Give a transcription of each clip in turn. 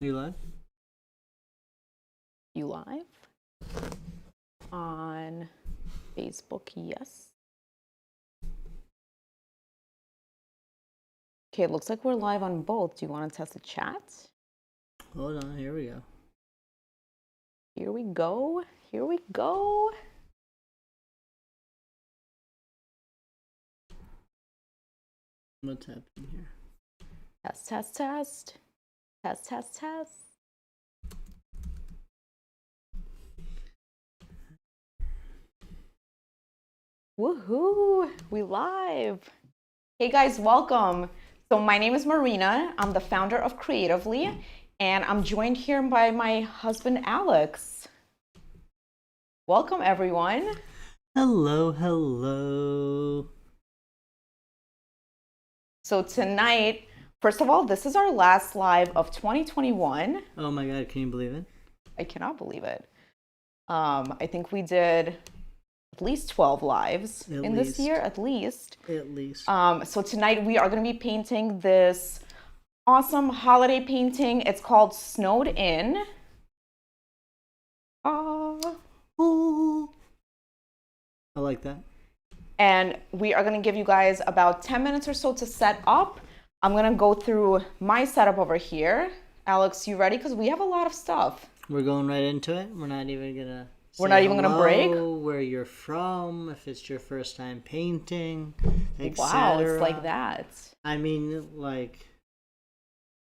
You live? You live? On Facebook, yes. Okay, it looks like we're live on both. Do you want to test the chat? Hold on, here we go. Here we go. Here we go. What's happening here? Test, test, test. Test, test, test. Woohoo! We live. Hey guys, welcome. So my name is Marina. I'm the founder of Creatively, and I'm joined here by my husband, Alex. Welcome, everyone. Hello, hello. So tonight, first of all, this is our last live of 2021. Oh my God, can you believe it? I cannot believe it. I think we did at least 12 lives in this year, at least. At least. So tonight we are going to be painting this awesome holiday painting. It's called Snowed In. Oh. I like that. And we are going to give you guys about 10 minutes or so to set up. I'm going to go through my setup over here. Alex, you ready? Because we have a lot of stuff. We're going right into it. We're not even going to break. Where you're from, if it's your first time painting, etc. Wow, it's like that. I mean, like,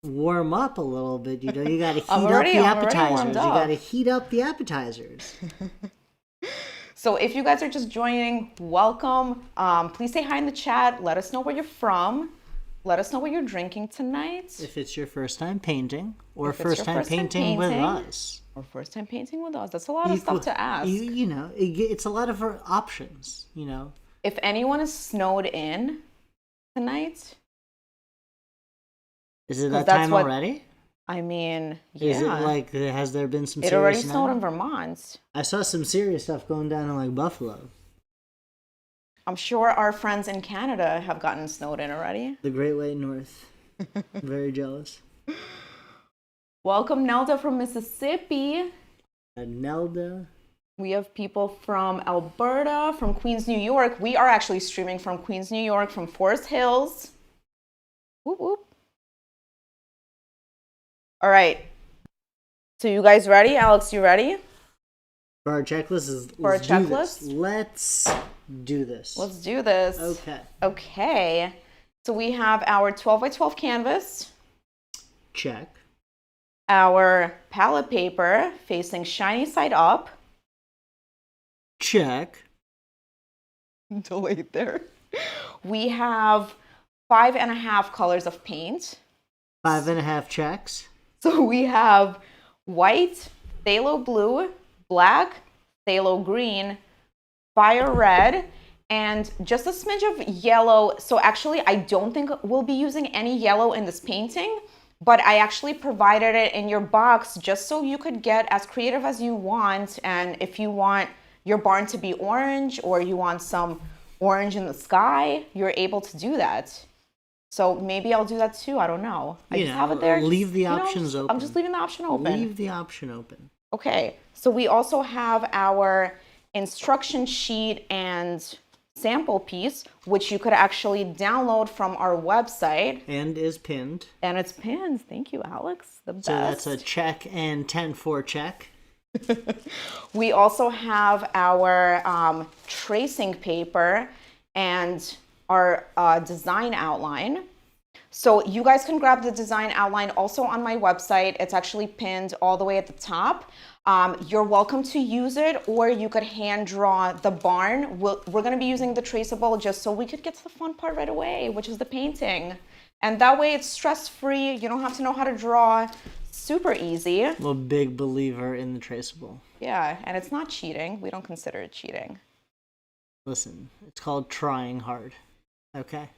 warm up a little bit. You know, you got to heat up the appetizers. You got to heat up the appetizers. So if you guys are just joining, welcome. Please say hi in the chat. Let us know where you're from. Let us know what you're drinking tonight. If it's your first time painting, or first time painting with us. Or first time painting with us. That's a lot of stuff to ask. You know, it's a lot of options, you know. If anyone is snowed in tonight. Is it that time already? I mean, yeah. Is it like, has there been some serious It already snowed in Vermont. I saw some serious stuff going down in like Buffalo. I'm sure our friends in Canada have gotten snowed in already. The Great Way North. Very jealous. Welcome, Nelda from Mississippi. Nelda. We have people from Alberta, from Queens, New York. We are actually streaming from Queens, New York, from Forest Hills. Whoop, whoop. All right. So you guys ready? Alex, you ready? For our checklist Let's do this. Let's do this. Okay. Okay. So we have our 12 by 12 canvas. Check. Our palette paper facing shiny side up. Check. Delayed there. We have 5.5 colors of paint. 5.5 checks. So we have white, phthalo blue, black, phthalo green, fire red, and just a smidge of yellow. So actually, I don't think we'll be using any yellow in this painting, but I actually provided it in your box just so you could get as creative as you want. And if you want your barn to be orange or you want some orange in the sky, you're able to do that. So maybe I'll do that too. I don't know. I just have it there. Leave the options open. I'm just leaving the option open. Leave the option open. Okay. So we also have our instruction sheet and sample piece, which you could actually download from our website. And is pinned. And it's pinned. Thank you, Alex. The best. So that's a check and 10-4 check. We also have our tracing paper and our design outline. So you guys can grab the design outline also on my website. It's actually pinned all the way at the top. You're welcome to use it, or you could hand draw the barn. We're going to be using the traceable just so we could get to the fun part right away, which is the painting. And that way it's stress-free. You don't have to know how to draw. Super easy. I'm a big believer in the traceable. Yeah, and it's not cheating. We don't consider it cheating. Listen, it's called trying hard. Okay.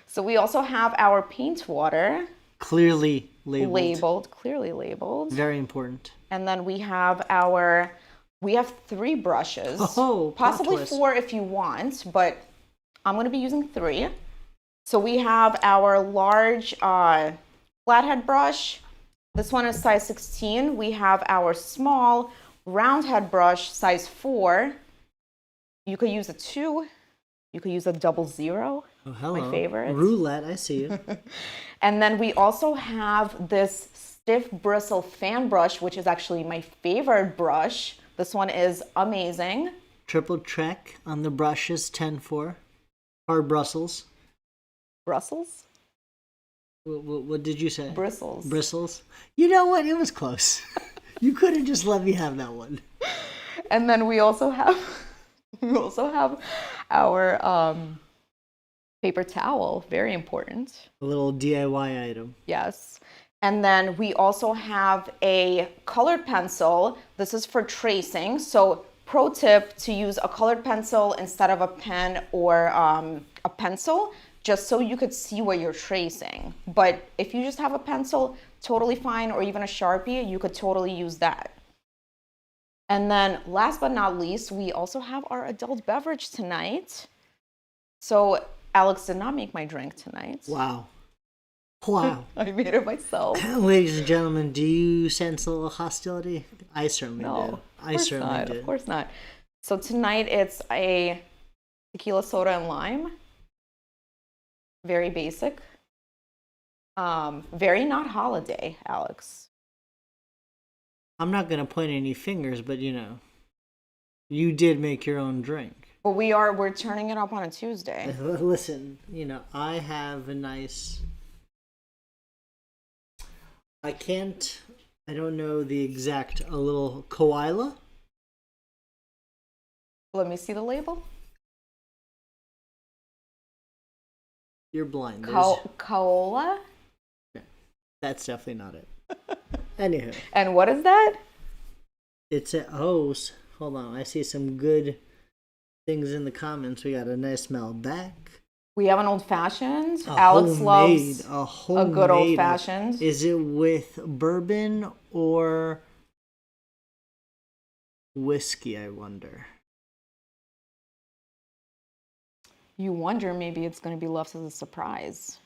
So we also have our paint water. Clearly labeled. Clearly labeled. Very important. And then we have 3 brushes. Oh, possibly 4 if you want, but I'm going to be using 3. So we have our large flathead brush, This one is size 16. We have our small round head brush, size 4. You could use a 2. You could use a 00. Oh, hello. My favorite. Roulette, I see you. And then we also have this stiff bristle fan brush, which is actually my favorite brush. This one is amazing. Triple Trek on the brushes, 10-4. Hard Brussels. Brussels? What did you say? Bristles. Bristles. You know what? It was close. You could have just let me have that one. And then we also have our paper towel. Very important. A little DIY item. Yes. And then we also have a colored pencil. This is for tracing. So pro tip to use a colored pencil instead of a pen or a pencil, just so you could see what you're tracing. But if you just have a pencil, totally fine, or even a Sharpie, you could totally use that. And then last but not least, we also have our adult beverage tonight. So Alex did not make my drink tonight. Wow. Wow. I made it myself. Ladies and gentlemen, do you sense a little hostility? I certainly do. No, I certainly did. Of course not. So tonight it's a tequila soda and lime. Very basic. Very not holiday, Alex. I'm not going to point any fingers, but you know, you did make your own drink. But we're turning it up on a Tuesday. Listen, you know, I have a nice... I don't know the exact, a little koala. Let me see the label. You're blind. Koala? Yeah, that's definitely not it. Anywho. And what is that? It's a hose. Hold on, I see some good things in the comments. We got a nice Malbec. We have an old-fashioned. Alex loves a good old-fashioned. Is it with bourbon or whiskey, I wonder? You wonder, maybe it's going to be left as a surprise.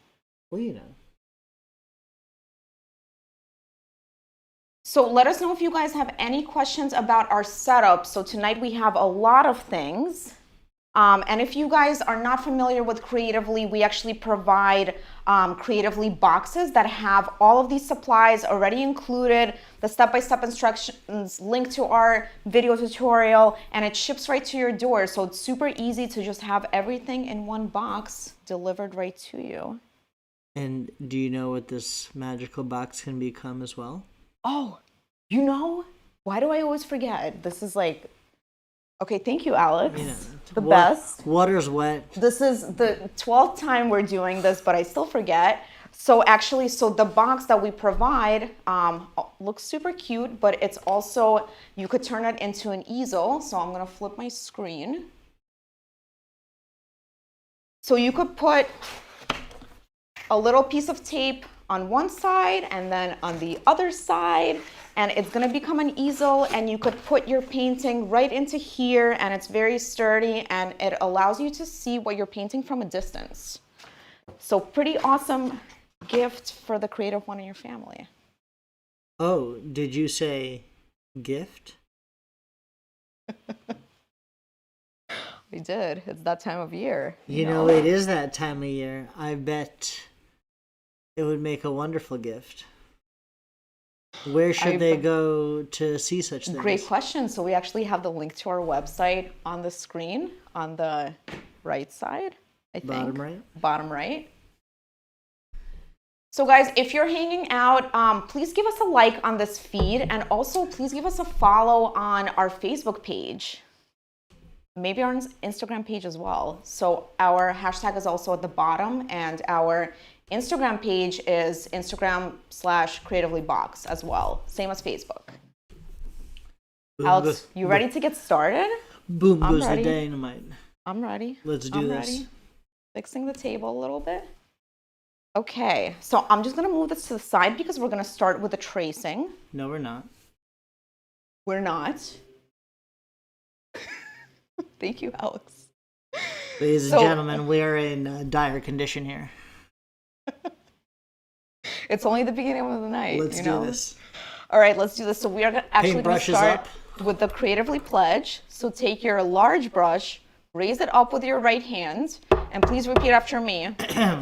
Well, you know. So let us know if you guys have any questions about our setup. So tonight we have a lot of things. And if you guys are not familiar with Creatively, we actually provide Creatively boxes that have all of these supplies already included, the step-by-step instructions linked to our video tutorial, and it ships right to your door. So it's super easy to just have everything in one box delivered right to you. And do you know what this magical box can become as well? Oh, you know, why do I always forget? This is like, okay, thank you, Alex. Yeah. The best. Water's wet. This is the 12th time we're doing this, but I still forget. So actually, the box that we provide looks super cute, but it's also, you could turn it into an easel. So I'm gonna flip my screen. So you could put a little piece of tape on one side and then on the other side, and it's gonna become an easel, and you could put your painting right into here, and it's very sturdy, and it allows you to see what you're painting from a distance. So pretty awesome gift for the creative one in your family. Oh, did you say gift? We did. It's that time of year. You know, it is that time of year. I bet it would make a wonderful gift. Where should they go to see such things? Great question. So we actually have the link to our website on the screen on the right side, I think. Bottom right? Bottom right. So guys, if you're hanging out, please give us a like on this feed, and also please give us a follow on our Facebook page. Maybe our Instagram page as well. So our hashtag is also at the bottom, and our Instagram page is Instagram/creativelybox as well. Same as Facebook. Alex, you ready to get started? Boom goes the dynamite. I'm ready. Let's do this. Ready. Fixing the table a little bit. Okay, so I'm just gonna move this to the side because we're gonna start with the tracing. No, we're not. We're not. Thank you, Alex. Ladies and gentlemen, we are in dire condition here. It's only the beginning of the night. Let's do this. All right, let's do this. So we are actually going to Paintbrushes start up. with the Creatively Pledge. So take your large brush, raise it up with your right hand, and please repeat after me.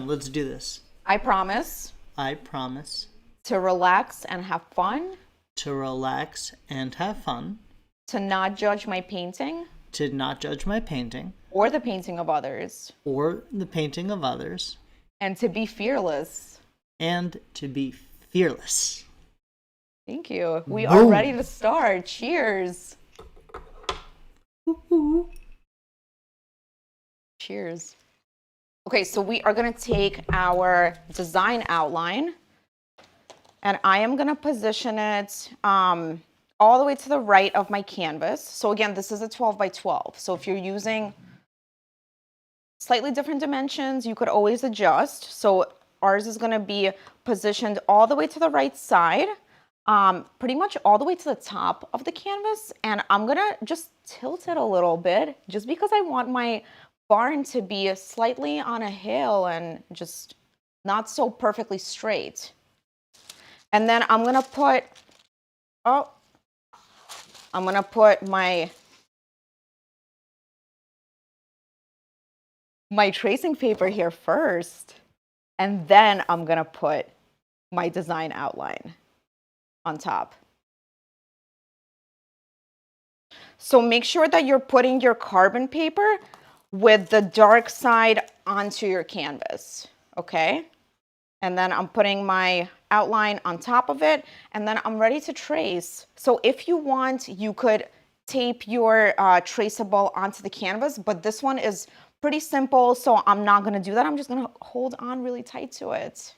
Let's do this. I promise I promise to relax and have fun, to relax and have fun, to not judge my painting to not judge my painting or the painting of others, or the painting of others, and to be fearless. and to be fearless. Thank you. We are ready to start. Cheers. Cheers. Okay, so we are going to take our design outline, and I am going to position it all the way to the right of my canvas. So again, this is a 12 by 12. So if you're using slightly different dimensions, you could always adjust. So ours is going to be positioned all the way to the right side, pretty much all the way to the top of the canvas. And I'm going to just tilt it a little bit just because I want my barn to be slightly on a hill and just not so perfectly straight. And then I'm going to put, my tracing paper here first, and then I'm going to put my design outline on top. So make sure that you're putting your carbon paper with the dark side onto your canvas, okay? And then I'm putting my outline on top of it, and then I'm ready to trace. So if you want, you could tape your traceable onto the canvas, but this one is pretty simple, so I'm not gonna do that. I'm just gonna hold on really tight to it.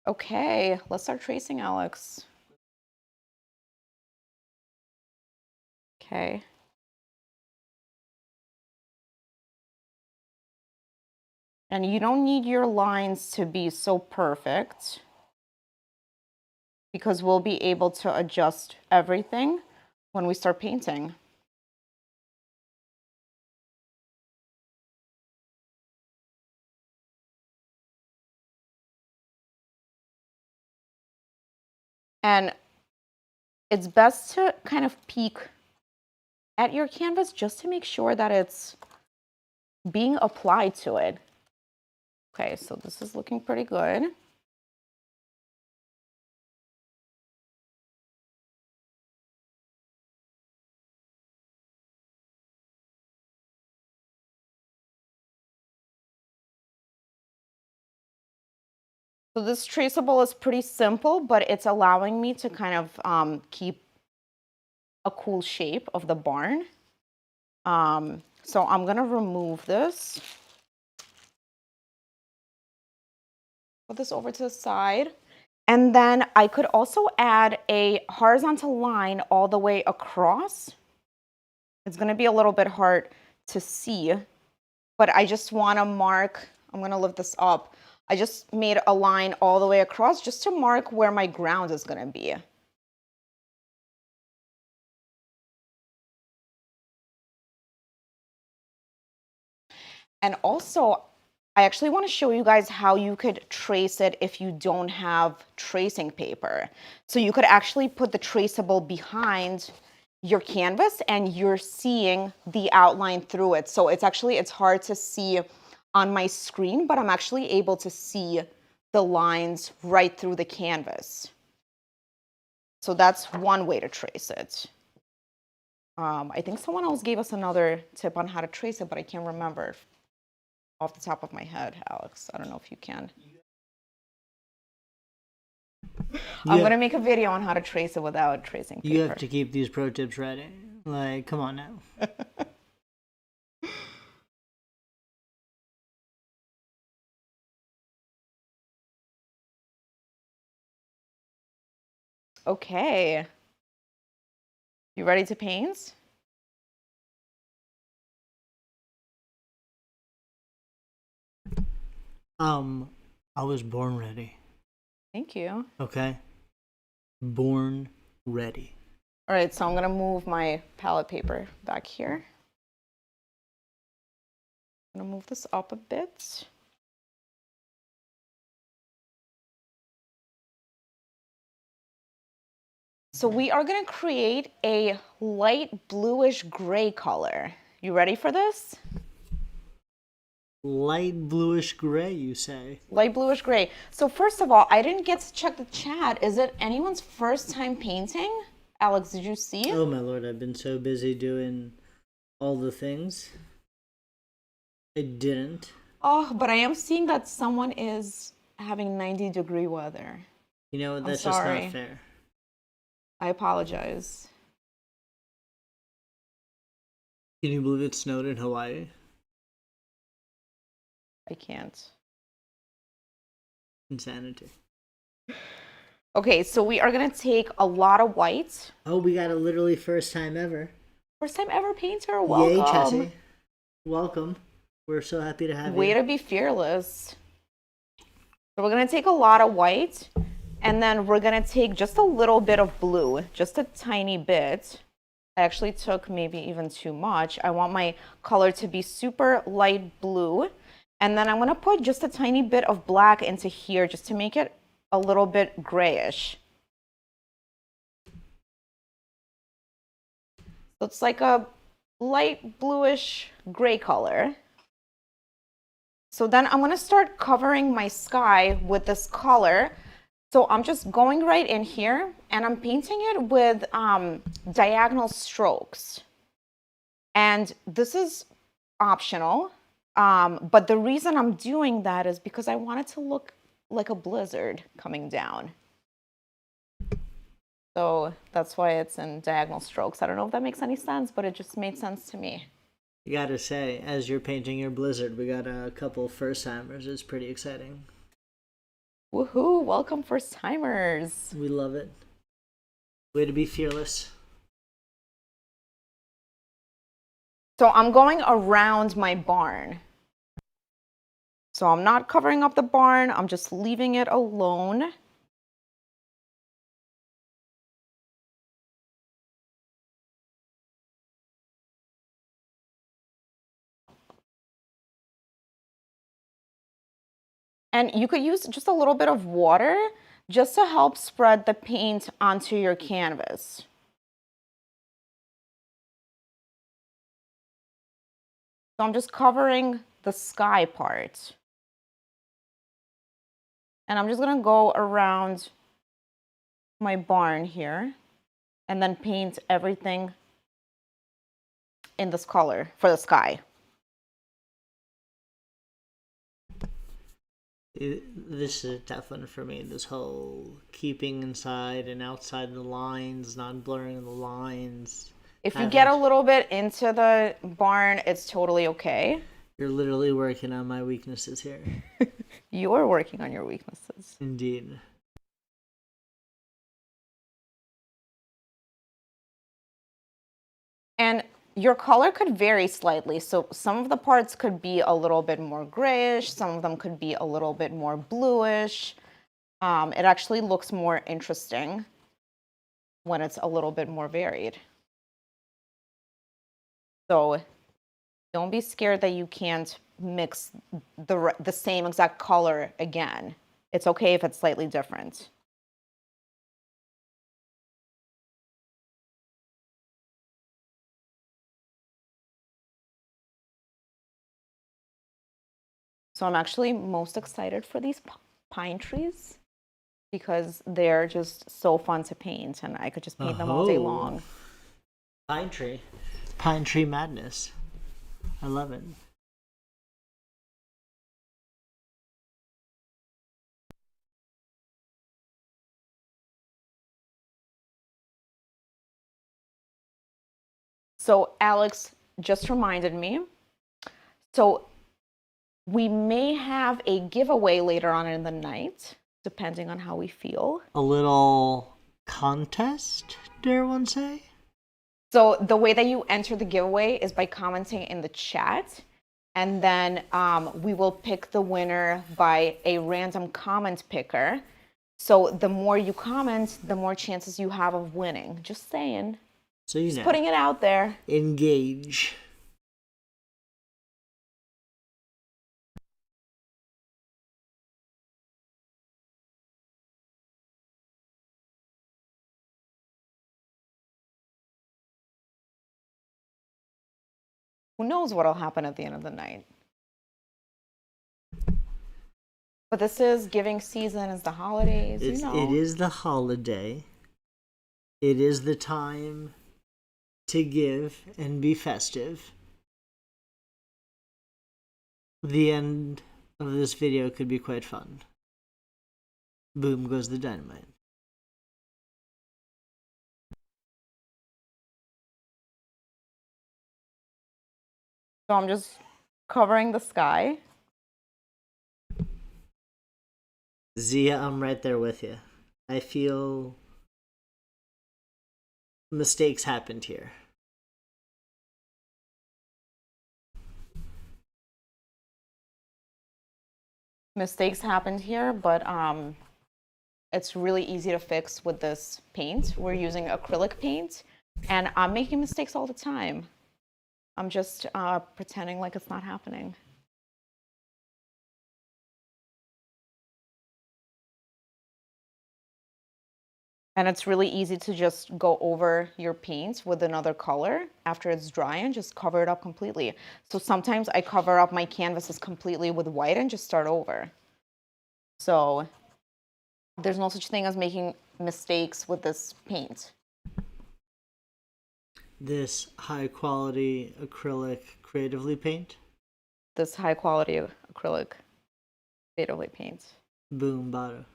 Okay, let's start tracing, Alex. Okay. And you don't need your lines to be so perfect because we'll be able to adjust everything when we start painting. And it's best to kind of peek at your canvas just to make sure that it's being applied to it. Okay, so this is looking pretty good. So this traceable is pretty simple, but it's allowing me to kind of keep a cool shape of the barn. So I'm gonna remove this. Put this over to the side. And then I could also add a horizontal line all the way across. It's gonna be a little bit hard to see, but I just wanna mark, I'm gonna lift this up. I just made a line all the way across just to mark where my ground is gonna be. And also, I actually want to show you guys how you could trace it if you don't have tracing paper. So you could actually put the traceable behind your canvas and you're seeing the outline through it. So it's hard to see on my screen, but I'm actually able to see the lines right through the canvas. So that's one way to trace it. I think someone else gave us another tip on how to trace it, but I can't remember off the top of my head, Alex. I don't know if you can. I'm gonna make a video on how to trace it without tracing paper. You have to keep these pro tips ready. Like, come on now. Okay. You ready to paint? I was born ready. Thank you. Okay? Born ready. All right, so I'm gonna move my palette paper back here. I'm gonna move this up a bit. So we are gonna create a light bluish gray color. You ready for this? Light bluish gray, you say? Light bluish gray. So first of all, I didn't get to check the chat. Is it anyone's first time painting? Alex, did you see? Oh my lord, I've been so busy doing all the things. I didn't. Oh, but I am seeing that someone is having 90-degree weather. You know, that's I'm just sorry. not fair. I apologize. Can you believe it snowed in Hawaii? I can't. Insanity. Okay, so we are gonna take a lot of white. Oh, we got a literally first time ever. First time ever painter, welcome. Yay, Chessie. Welcome. We're so happy to have you. Way to be fearless. So we're gonna take a lot of white, and then we're gonna take just a little bit of blue, just a tiny bit. I actually took maybe even too much. I want my color to be super light blue. And then I'm gonna put just a tiny bit of black into here just to make it a little bit grayish. So it's like a light bluish gray color. So then I'm gonna start covering my sky with this color. So I'm just going right in here and I'm painting it with diagonal strokes. And this is optional. But the reason I'm doing that is because I want it to look like a blizzard coming down. So that's why it's in diagonal strokes. I don't know if that makes any sense, but it just made sense to me. You gotta say, as you're painting your blizzard, we got a couple first timers. It's pretty exciting. Woohoo! Welcome, first timers. We love it. Way to be fearless. So I'm going around my barn. So I'm not covering up the barn, I'm just leaving it alone. And you could use just a little bit of water just to help spread the paint onto your canvas. So I'm just covering the sky part. And I'm just gonna go around my barn here and then paint everything in this color for the sky. This is a tough one for me. This whole keeping inside and outside the lines, not blurring the lines. If you get a little bit into the barn, it's totally okay. You're literally working on my weaknesses here. You're working on your weaknesses. Indeed. And your color could vary slightly. So some of the parts could be a little bit more grayish. Some of them could be a little bit more bluish. It actually looks more interesting when it's a little bit more varied. So don't be scared that you can't mix the same exact color again. It's okay if it's slightly different. So I'm actually most excited for these pine trees because they're just so fun to paint and I could just paint them all day long. Pine tree. Pine tree madness. I love it. So Alex just reminded me. So we may have a giveaway later on in the night, depending on how we feel. A little contest, dare one say? So the way that you enter the giveaway is by commenting in the chat. And then we will pick the winner by a random comment picker. So the more you comment, the more chances you have of winning. Just saying. So you Just know. putting it out there. Engage. who knows what'll happen at the end of the night. But this is giving season, it's the holidays, you know. It is the holiday. It is the time to give and be festive. The end of this video could be quite fun. Boom goes the dynamite. So I'm just covering the sky. Zia, I'm right there with you. I feel mistakes happened here. Mistakes happened here, but it's really easy to fix with this paint. We're using acrylic paint, and I'm making mistakes all the time. I'm just pretending like it's not happening. And it's really easy to just go over your paint with another color after it's dry and just cover it up completely. So sometimes I cover up my canvases completely with white and just start over. So there's no such thing as making mistakes with this paint. This high quality acrylic creatively paint. This high quality acrylic creatively paint. Boom, bada.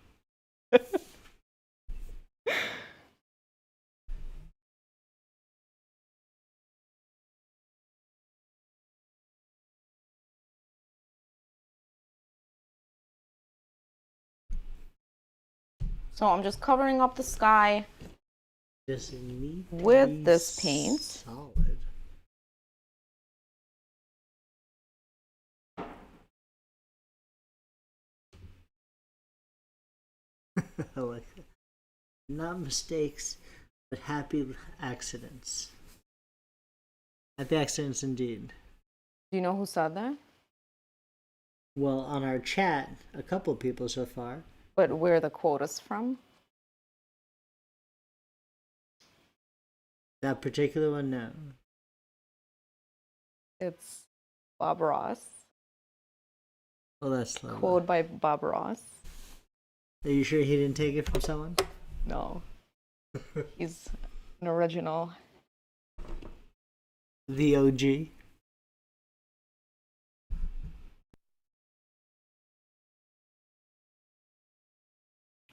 So I'm just covering up the sky Just neat with this paint. Solid. I like it. Not mistakes, but happy accidents. Happy accidents indeed. Do you know who said that? Well, on our chat, a couple people so far. But where the quote is from? That particular one, no. It's Bob Ross. Well, that's lovely. Quote by Bob Ross. Are you sure he didn't take it from someone? No. He's an original. The OG.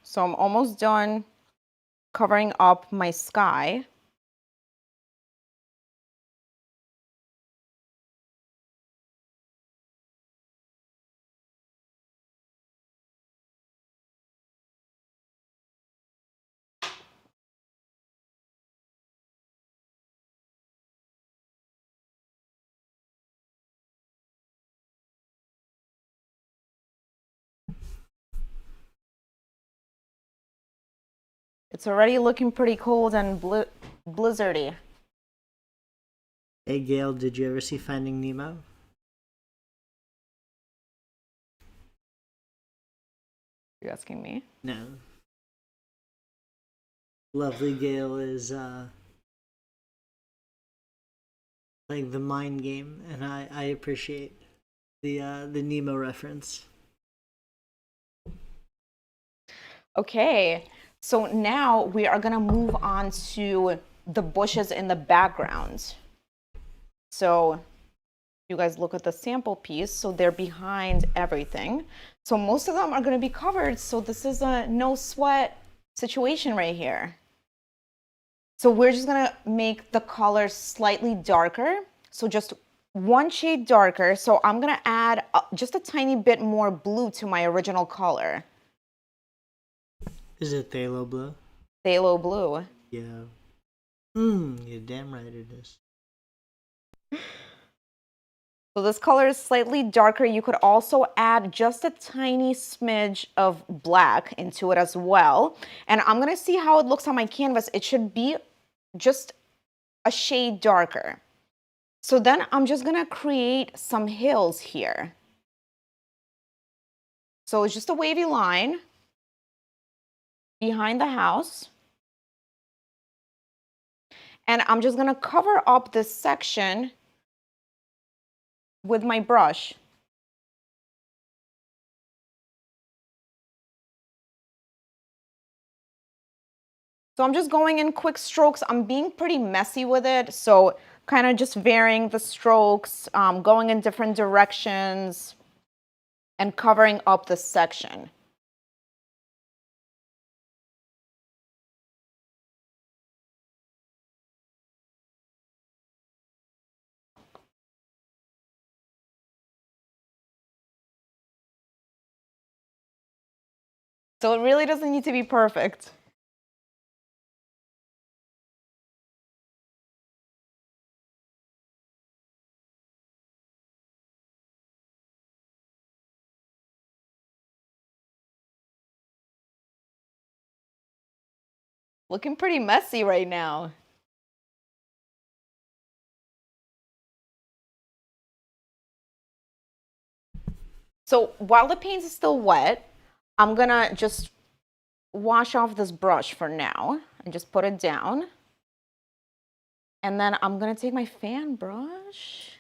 So I'm almost done covering up my sky. It's already looking pretty cold and blizzardy. Hey, Gail, did you ever see Finding Nemo? You asking me? No. Lovely Gail is like the mind game, and I appreciate the Nemo reference. Okay, so now we are gonna move on to the bushes in the background. So you guys look at the sample piece, so they're behind everything. So most of them are gonna be covered, so this is a no sweat situation right here. So we're just gonna make the color slightly darker. So just one shade darker. So I'm gonna add just a tiny bit more blue to my original color. Is it phthalo blue? Phthalo blue. Yeah. You're damn right it is. So this color is slightly darker. You could also add just a tiny smidge of black into it as well. And I'm gonna see how it looks on my canvas. It should be just a shade darker. So then I'm just gonna create some hills here. So it's just a wavy line behind the house. And I'm just gonna cover up this section with my brush. So I'm just going in quick strokes. I'm being pretty messy with it, so kind of just varying the strokes, going in different directions, and covering up the section. So it really doesn't need to be perfect. Looking pretty messy right now. So while the paint is still wet, I'm gonna just wash off this brush for now and just put it down. And then I'm gonna take my fan brush.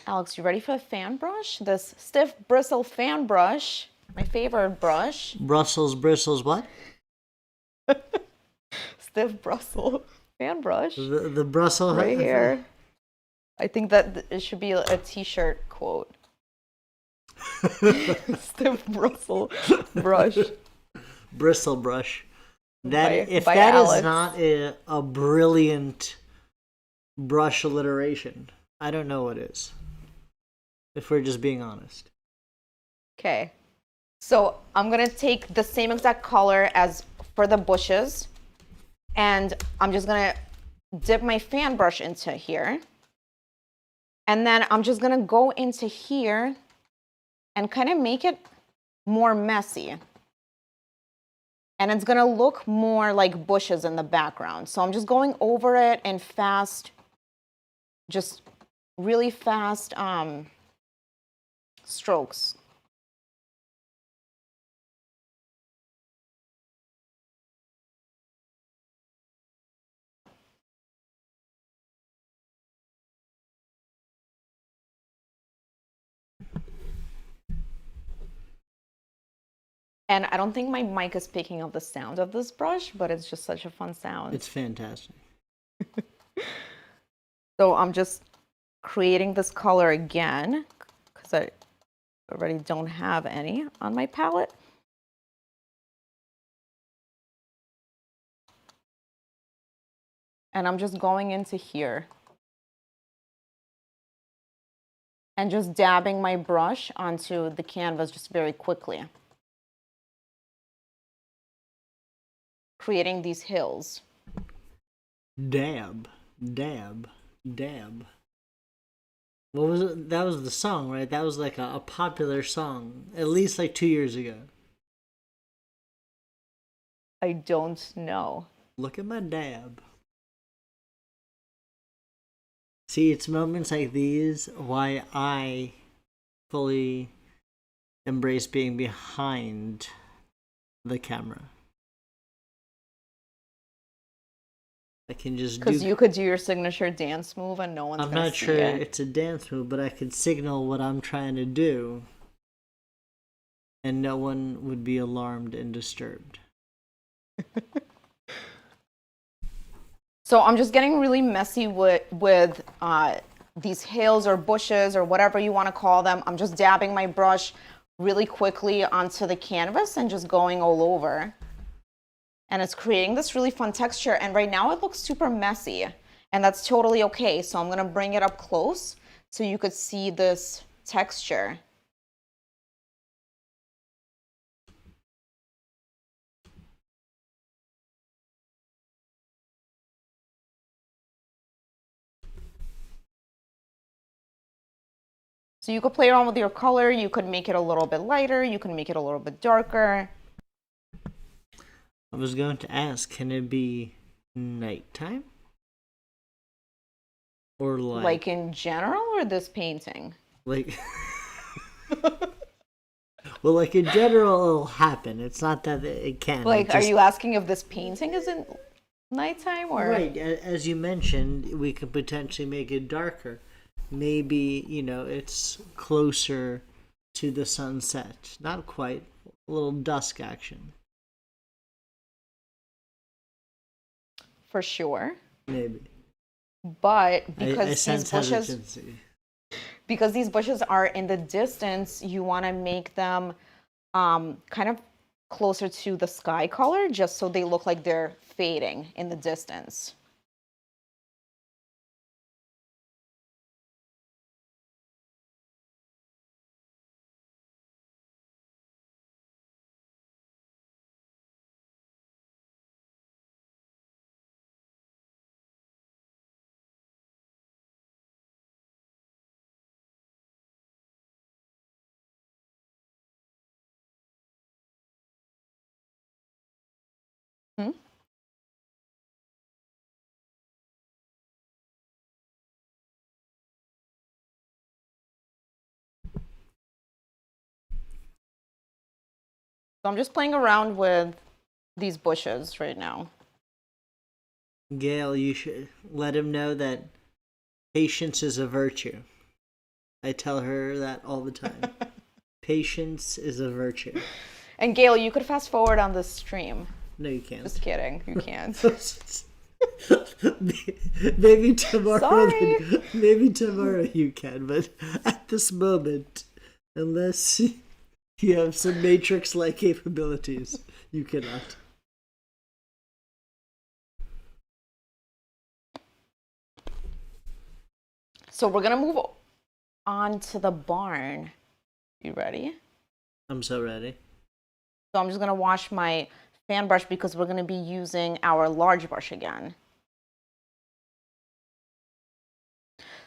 Alex, you ready for the fan brush? This stiff bristle fan brush, my favorite brush. Brussels bristles what? Stiff Brussels fan brush. The Brussels right here. I think that it should be a t-shirt quote. Stiff Brussels brush. Bristle brush. That if by that Alex. is not a brilliant brush alliteration, I don't know what is. If we're just being honest. Okay. So I'm gonna take the same exact color as for the bushes, and I'm just gonna dip my fan brush into here. And then I'm just gonna go into here and kind of make it more messy. And it's gonna look more like bushes in the background. So I'm just going over it in fast, just really fast strokes. And I don't think my mic is picking up the sound of this brush, but it's just such a fun sound. It's fantastic. So I'm just creating this color again because I already don't have any on my palette. And I'm just going into here and just dabbing my brush onto the canvas just very quickly, creating these hills. Dab, dab, dab. What was it? That was the song, right? That was like a popular song, at least like 2 years ago. I don't know. Look at my dab. See, it's moments like these why I fully embrace being behind the camera. I can just do... Because you could do your signature dance move and no one's I'm gonna not see sure it. it's a dance move, but I could signal what I'm trying to do, and no one would be alarmed and disturbed. So I'm just getting really messy with these hills or bushes or whatever you want to call them. I'm just dabbing my brush really quickly onto the canvas and just going all over. And it's creating this really fun texture. And right now it looks super messy, and that's totally okay. So I'm gonna bring it up close so you could see this texture. So you could play around with your color. You could make it a little bit lighter. You can make it a little bit darker. I was going to ask, can it be nighttime? Or Like in general, or this painting? Like... Well, like in general, it'll happen. It's not that it can. Like, are you asking if this painting is in nighttime or? Right, as you mentioned, we could potentially make it darker. maybe, it's closer to the sunset. Not quite. A little dusk action. For sure. Maybe. But I because these sense bushes hesitancy. because these bushes are in the distance, you want to make them kind of closer to the sky color, just so they look like they're fading in the distance. Hmm? So I'm just playing around with these bushes right now. Gail, you should let him know that patience is a virtue. I tell her that all the time. Patience is a virtue. And Gail, you could fast forward on this stream. No, you can't. Just kidding, you can't. Maybe tomorrow. Sorry. Maybe tomorrow you can, but at this moment, unless you have some Matrix-like capabilities, you cannot. So we're gonna move on to the barn. You ready? I'm so ready. So I'm just gonna wash my fan brush because we're gonna be using our large brush again.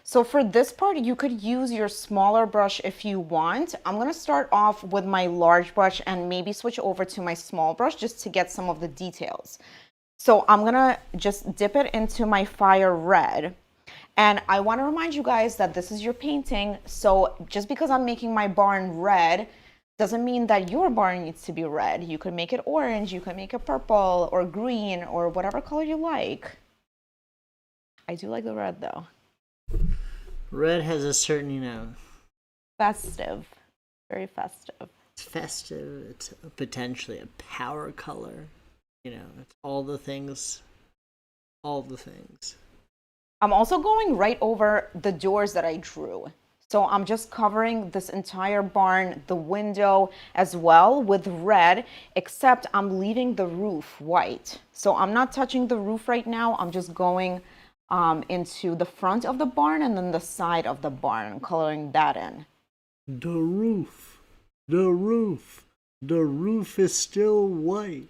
So for this part, you could use your smaller brush if you want. I'm gonna start off with my large brush and maybe switch over to my small brush just to get some of the details. So I'm gonna just dip it into my fire red. And I wanna remind you guys that this is your painting. So just because I'm making my barn red, doesn't mean that your barn needs to be red. You could make it orange, you could make it purple or green or whatever color you like. I do like the red though. Red has a certain, Festive, very festive. it's festive. It's potentially a power color. It's all the things. All the things. I'm also going right over the doors that I drew. So I'm just covering this entire barn, the window as well with red, except I'm leaving the roof white. So I'm not touching the roof right now. I'm just going into the front of the barn and then the side of the barn and coloring that in. The roof. The roof. The roof is still white.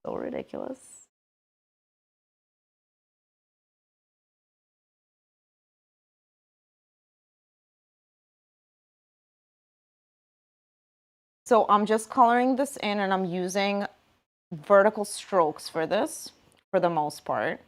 So ridiculous. So I'm just coloring this in and I'm using vertical strokes for this, for the most part.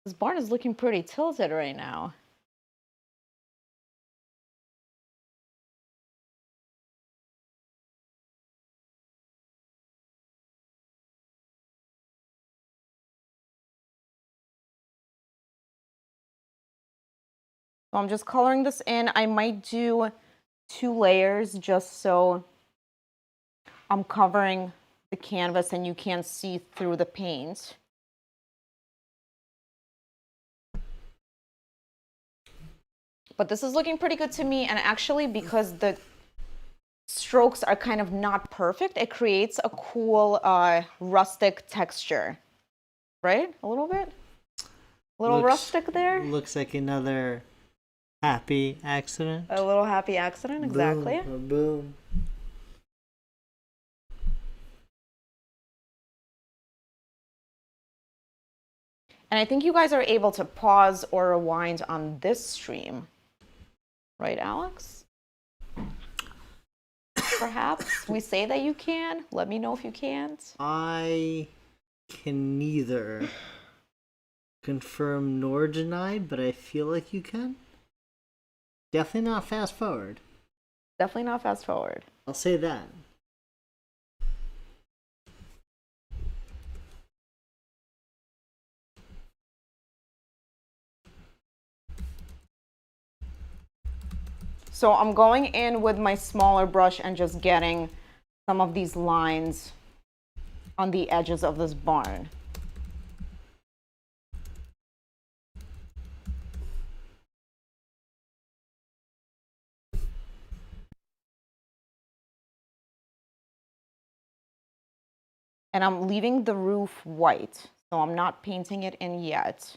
This barn is looking pretty tilted right now. So I'm just coloring this in. I might do 2 layers just so I'm covering the canvas and you can't see through the paint. But this is looking pretty good to me, and actually because the strokes are kind of not perfect, it creates a cool rustic texture, right? A little bit? A little rustic there? Looks like another happy accident. A little happy accident, exactly. Boom, boom. And I think you guys are able to pause or rewind on this stream. Right, Alex? Perhaps we say that you can. Let me know if you can't. I can neither confirm nor deny, but I feel like you can. Definitely not fast forward. Definitely not fast forward. I'll say that. So I'm going in with my smaller brush and just getting some of these lines on the edges of this barn. And I'm leaving the roof white, so I'm not painting it in yet.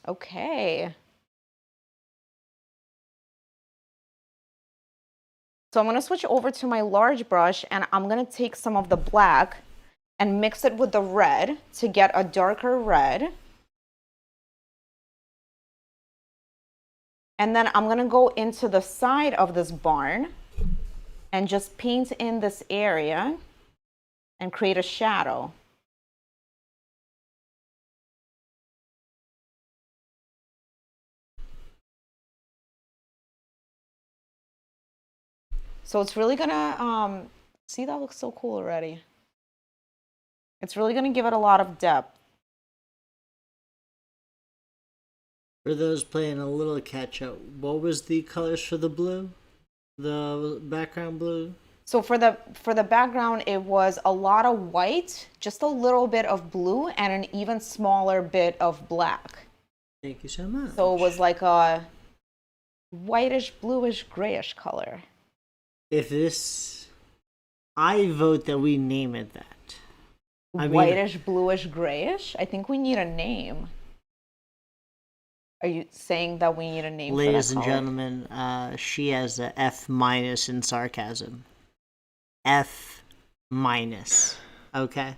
Okay. So I'm going to switch over to my large brush and I'm going to take some of the black and mix it with the red to get a darker red. And then I'm going to go into the side of this barn and just paint in this area and create a shadow. So it's really gonna, see, that looks so cool already. It's really gonna give it a lot of depth. For those playing a little catch up, what was the colors for the blue? The background blue? So for the background, it was a lot of white, just a little bit of blue, and an even smaller bit of black. Thank you so much. So it was like a whitish, bluish, grayish color. If this, I vote that we name it that. Whitish, bluish, grayish? I think we need a name. Are you saying that we need a name for that color? Ladies and gentlemen, she has a F minus in sarcasm. F minus. Okay?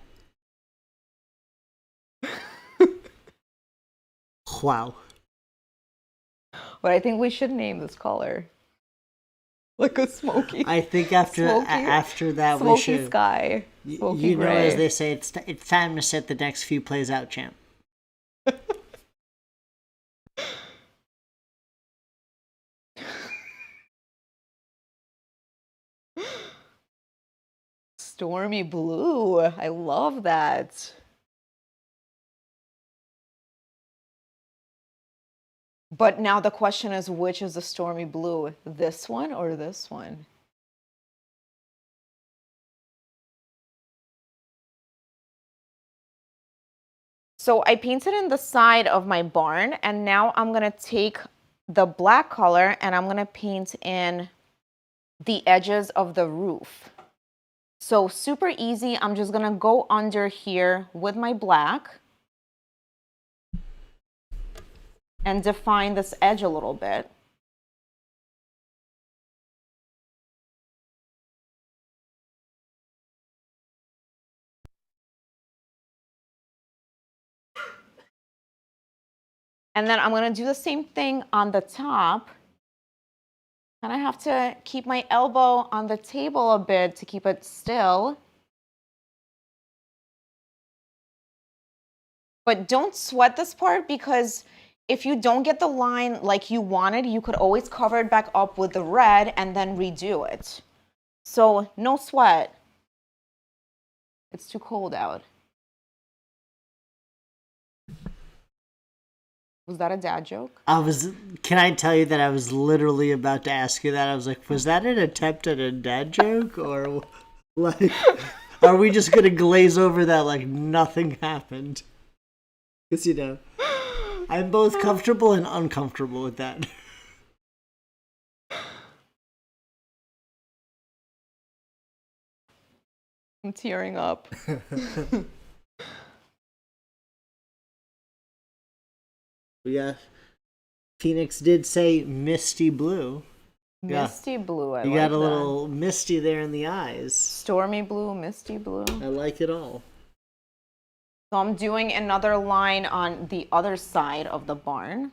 Wow. But I think we should name this color. Like a smoky. I think after that we should. Smoky sky. Smoky you know, gray. as they say, it's time to set the next few plays out, champ. Stormy blue. I love that. But now the question is, which is the stormy blue? This one or this one? So I painted in the side of my barn, and now I'm gonna take the black color and I'm gonna paint in the edges of the roof. So super easy. I'm just gonna go under here with my black and define this edge a little bit. And then I'm gonna do the same thing on the top. And I have to keep my elbow on the table a bit to keep it still. But don't sweat this part, because if you don't get the line like you wanted, you could always cover it back up with the red and then redo it. So no sweat. It's too cold out. Was that a dad joke? Can I tell you that I was literally about to ask you that? I was like, was that an attempt at a dad joke? Or, like, are we just going to glaze over that like nothing happened? Because, you know, I'm both comfortable and uncomfortable with that. I'm tearing up. Yeah. Phoenix did say misty blue. Misty blue. I You like got a that. little misty there in the eyes. Stormy blue, misty blue. I like it all. So I'm doing another line on the other side of the barn.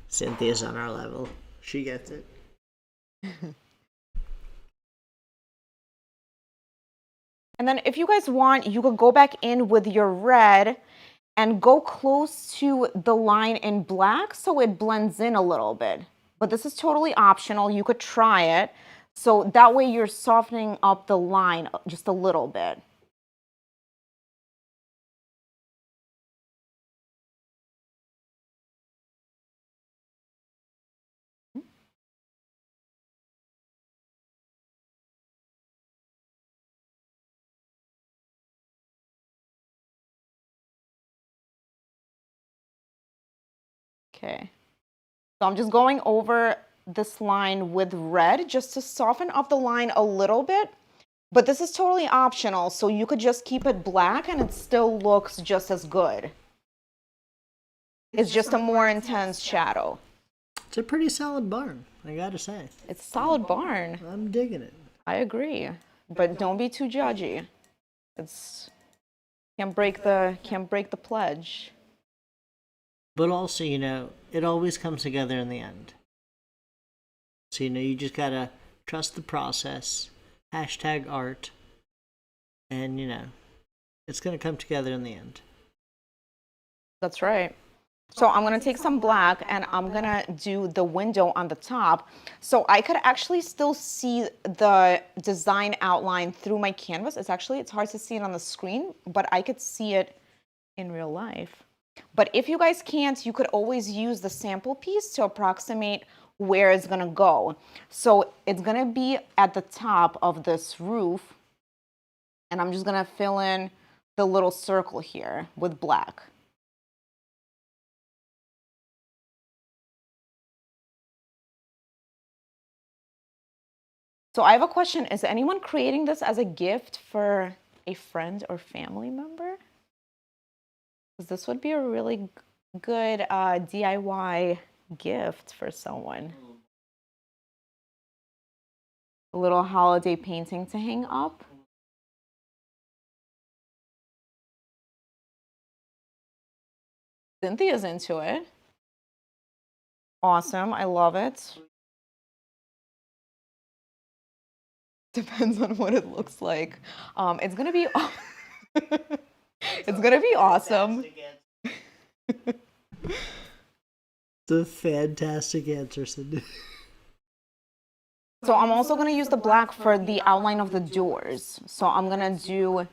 Cynthia's on our level. She gets it. And then if you guys want, you could go back in with your red and go close to the line in black so it blends in a little bit. But this is totally optional. You could try it. So that way you're softening up the line just a little bit. Okay. So I'm just going over this line with red just to soften up the line a little bit. But this is totally optional, so you could just keep it black and it still looks just as good. It's just a more intense shadow. It's a pretty solid barn, I gotta say. It's a solid barn. I'm digging it. I agree. But don't be too judgy. It's can't break the pledge. But also, it always comes together in the end. So, you just gotta trust the process. #art. And, it's gonna come together in the end. That's right. So I'm going to take some black and I'm going to do the window on the top. So I could actually still see the design outline through my canvas. It's hard to see it on the screen, but I could see it in real life. But if you guys can't, you could always use the sample piece to approximate where it's going to go. So it's going to be at the top of this roof. And I'm just going to fill in the little circle here with black. So I have a question. Is anyone creating this as a gift for a friend or family member? Because this would be a really good DIY gift for someone. A little holiday painting to hang up. Cynthia's into it. Awesome. I love it. Depends on what it looks like. It's gonna be it's gonna be awesome. It's a fantastic answer, Cindy. So I'm also gonna use the black for the outline of the doors. So I'm gonna do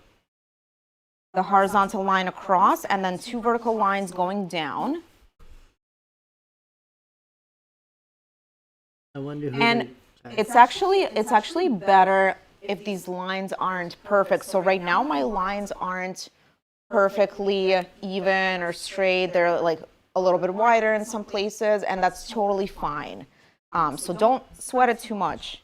the horizontal line across and then 2 vertical lines going down. I wonder who. And it's actually better if these lines aren't perfect. So right now my lines aren't perfectly even or straight. They're like a little bit wider in some places, and that's totally fine. So don't sweat it too much.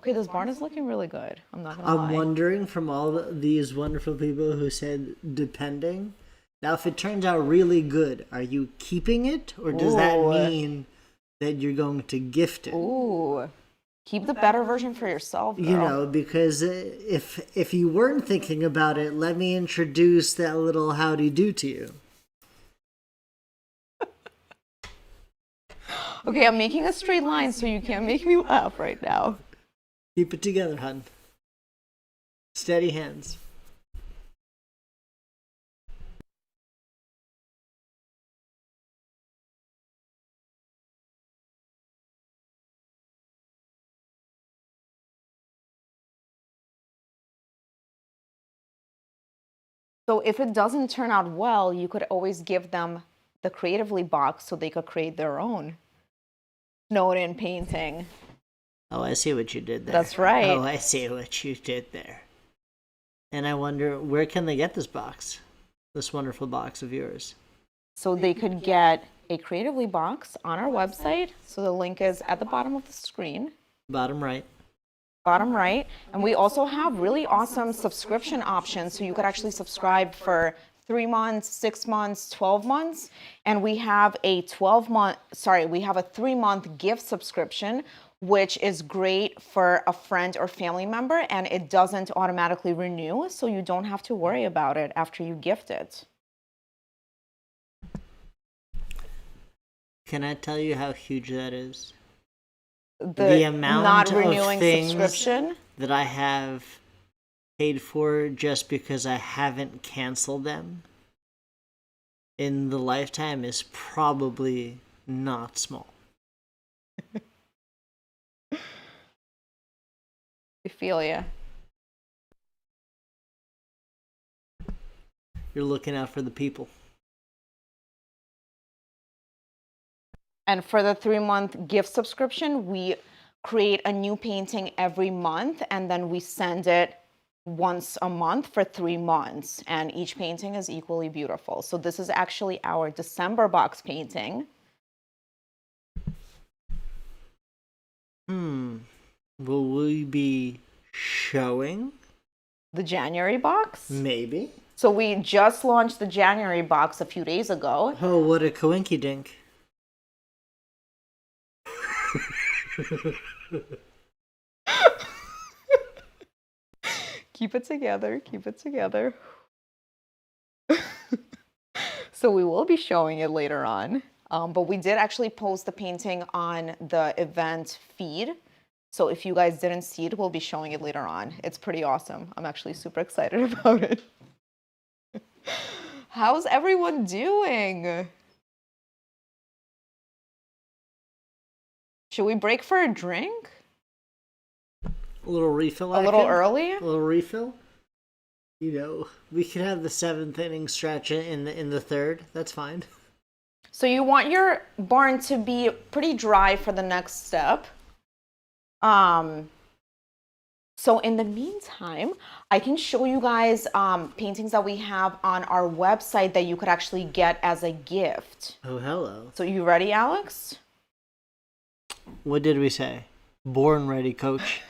Okay, this barn is looking really good. I'm not gonna lie. I'm wondering from all these wonderful people who said depending. Now, if it turns out really good, are you keeping it, or does that mean that you're going to gift it? Ooh, keep the better version for yourself, girl. Because if you weren't thinking about it, let me introduce that little howdy do to you. Okay, I'm making a straight line, so you can't make me laugh right now. Keep it together, hun. Steady hands. So if it doesn't turn out well, you could always give them the Creatively box so they could create their own note in painting. Oh, I see what you did there. That's right. Oh, I see what you did there. And I wonder, where can they get this box? This wonderful box of yours? so they could get a Creatively box on our website. So the link is at the bottom of the screen. Bottom right. Bottom right. And we also have really awesome subscription options. So you could actually subscribe for 3 months, 6 months, 12 months. And we have a 3-month gift subscription, which is great for a friend or family member, and it doesn't automatically renew. So you don't have to worry about it after you gift it. Can I tell you how huge that is? The amount not of renewing things subscription that I have paid for just because I haven't canceled them in the lifetime is probably not small. I feel ya. You're looking out for the people. And for the 3-month gift subscription, we create a new painting every month, and then we send it once a month for 3 months. And each painting is equally beautiful. So this is actually our December box painting. Will we be showing? The January box? Maybe. So we just launched the January box a few days ago. Oh, what a coinky dink. Keep it together, keep it together. So we will be showing it later on. But we did actually post the painting on the event feed. So if you guys didn't see it, we'll be showing it later on. It's pretty awesome. I'm actually super excited about it. How's everyone doing? Should we break for a drink? A little refill A little early? A little refill? You know, we could have the 7th inning stretch in the 3rd. That's fine. So you want your barn to be pretty dry for the next step. So in the meantime, I can show you guys paintings that we have on our website that you could actually get as a gift. Oh, hello. So you ready, Alex? What did we say? Born ready, coach.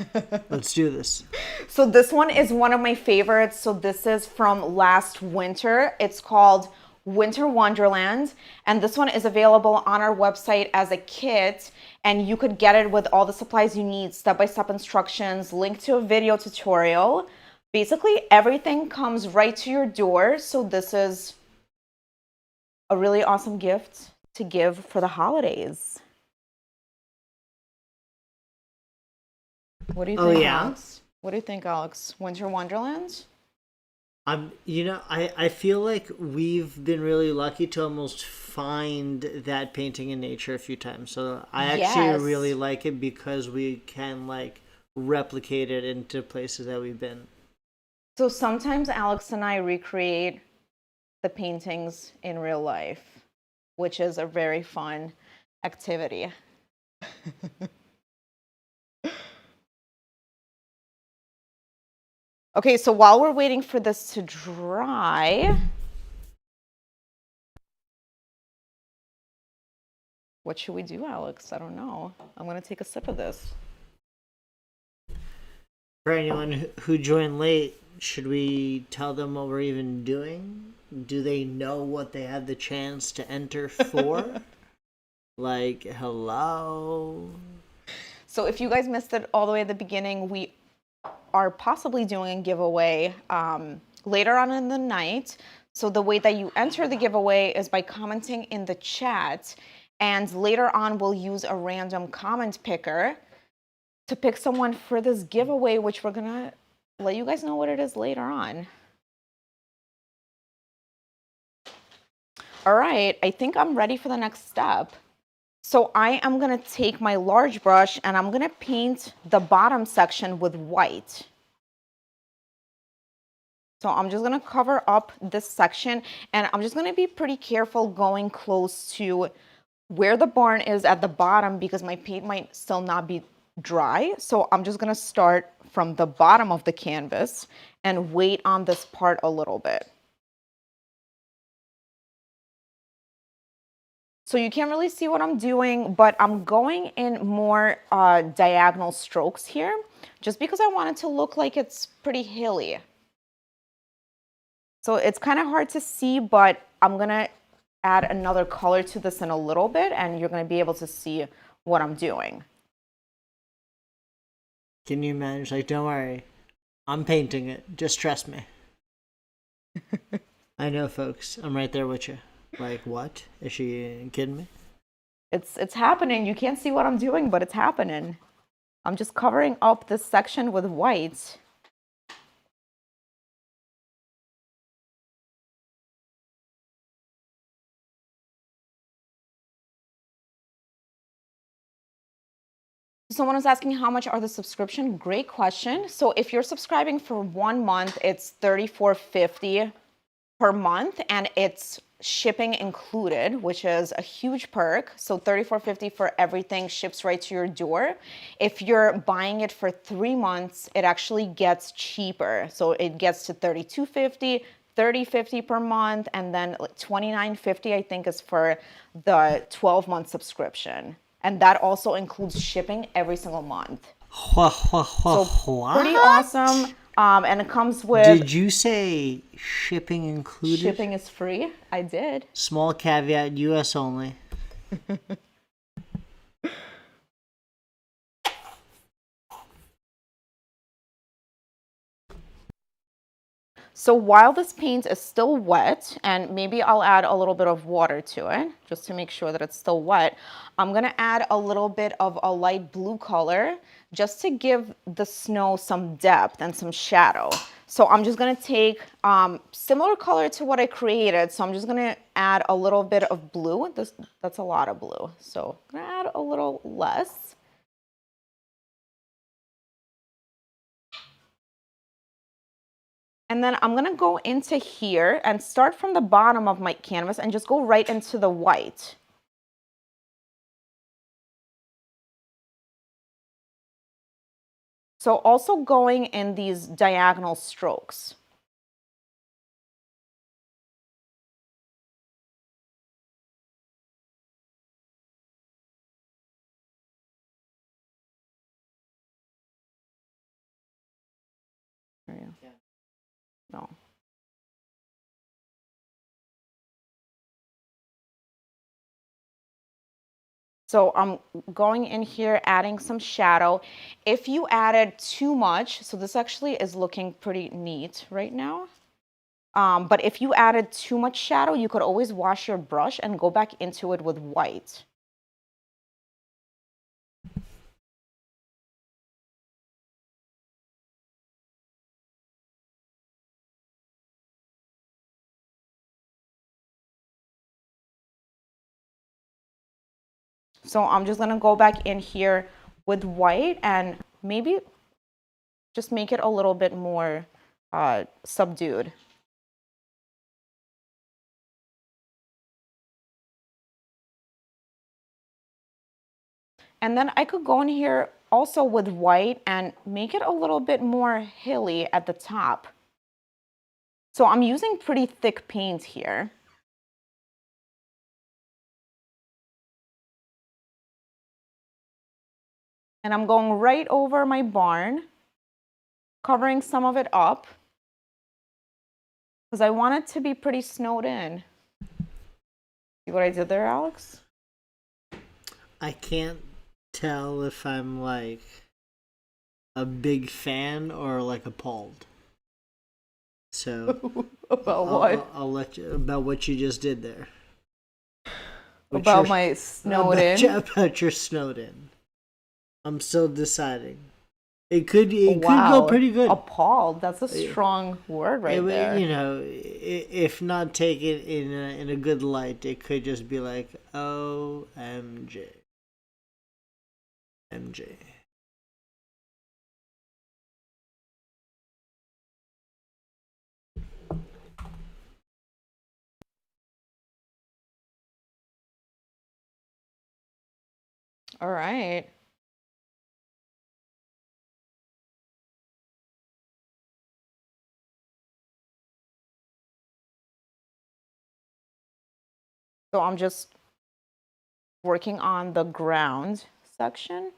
Let's do this. So this one is one of my favorites. So this is from last winter. It's called Winter Wonderland. And this one is available on our website as a kit. And you could get it with all the supplies you need, step-by-step instructions, link to a video tutorial. Basically, everything comes right to your door. So this is a really awesome gift to give for the holidays. What do you think, Alex? What do you think, Alex? Winter Wonderland? I feel like we've been really lucky to almost find that painting in nature a few times. So I actually really like it because we can like replicate it into places that we've been. So sometimes Alex and I recreate the paintings in real life, which is a very fun activity. Okay, so while we're waiting for this to dry, what should we do, Alex? I don't know. I'm going to take a sip of this. For anyone who joined late, should we tell them what we're even doing? Do they know what they had the chance to enter for? Like, hello? So if you guys missed it all the way at the beginning, we are possibly doing a giveaway later on in the night. So the way that you enter the giveaway is by commenting in the chat, and later on we'll use a random comment picker to pick someone for this giveaway, which we're gonna let you guys know what it is later on. All right, I think I'm ready for the next step. So I am going to take my large brush and I'm going to paint the bottom section with white. So I'm just going to cover up this section, and I'm just going to be pretty careful going close to where the barn is at the bottom because my paint might still not be dry. So I'm just going to start from the bottom of the canvas and wait on this part a little bit. So you can't really see what I'm doing, but I'm going in more diagonal strokes here, just because I want it to look like it's pretty hilly. So it's kind of hard to see, but I'm gonna add another color to this in a little bit, and you're gonna be able to see what I'm doing. Can you manage? Like, don't worry, I'm painting it. Just trust me. I know, folks. I'm right there with you. Like, what? Is she kidding me? It's happening. You can't see what I'm doing, but it's happening. I'm just covering up this section with white. Someone was asking how much are the subscription? Great question. So if you're subscribing for 1 month, it's $34.50 per month, and it's shipping included, which is a huge perk. So $34.50 for everything, ships right to your door. If you're buying it for 3 months, it actually gets cheaper. So it gets to $32.50, $30.50 per month, and then $29.50 I think is for the 12-month subscription. And that also includes shipping every single month. So pretty awesome. And it comes with... Did you say shipping included? Shipping is free. I did. Small caveat, US only. So while this paint is still wet, and maybe I'll add a little bit of water to it, just to make sure that it's still wet, I'm gonna add a little bit of a light blue color, just to give the snow some depth and some shadow. So I'm just gonna take similar color to what I created, so I'm just gonna add a little bit of blue. That's a lot of blue, so I'm gonna add a little less. And then I'm gonna go into here and start from the bottom of my canvas and just go right into the white. So also going in these diagonal strokes. No. So I'm going in here, adding some shadow. If you added too much, so this actually is looking pretty neat right now. But if you added too much shadow, you could always wash your brush and go back into it with white. So I'm just gonna go back in here with white and maybe just make it a little bit more subdued. And then I could go in here also with white and make it a little bit more hilly at the top. So I'm using pretty thick paint here. And I'm going right over my barn, covering some of it up, because I want it to be pretty snowed in. See what I did there, Alex? I can't tell if I'm like a big fan or like appalled. So About what? I'll let you about what you just did there. About my snowed in? About your snowed in. I'm still deciding. It could Wow. go pretty good. Appalled. That's a strong word right there. You know, if not taken in a good light, it could just be like OMG. MJ. All right. So I'm just working on the ground section.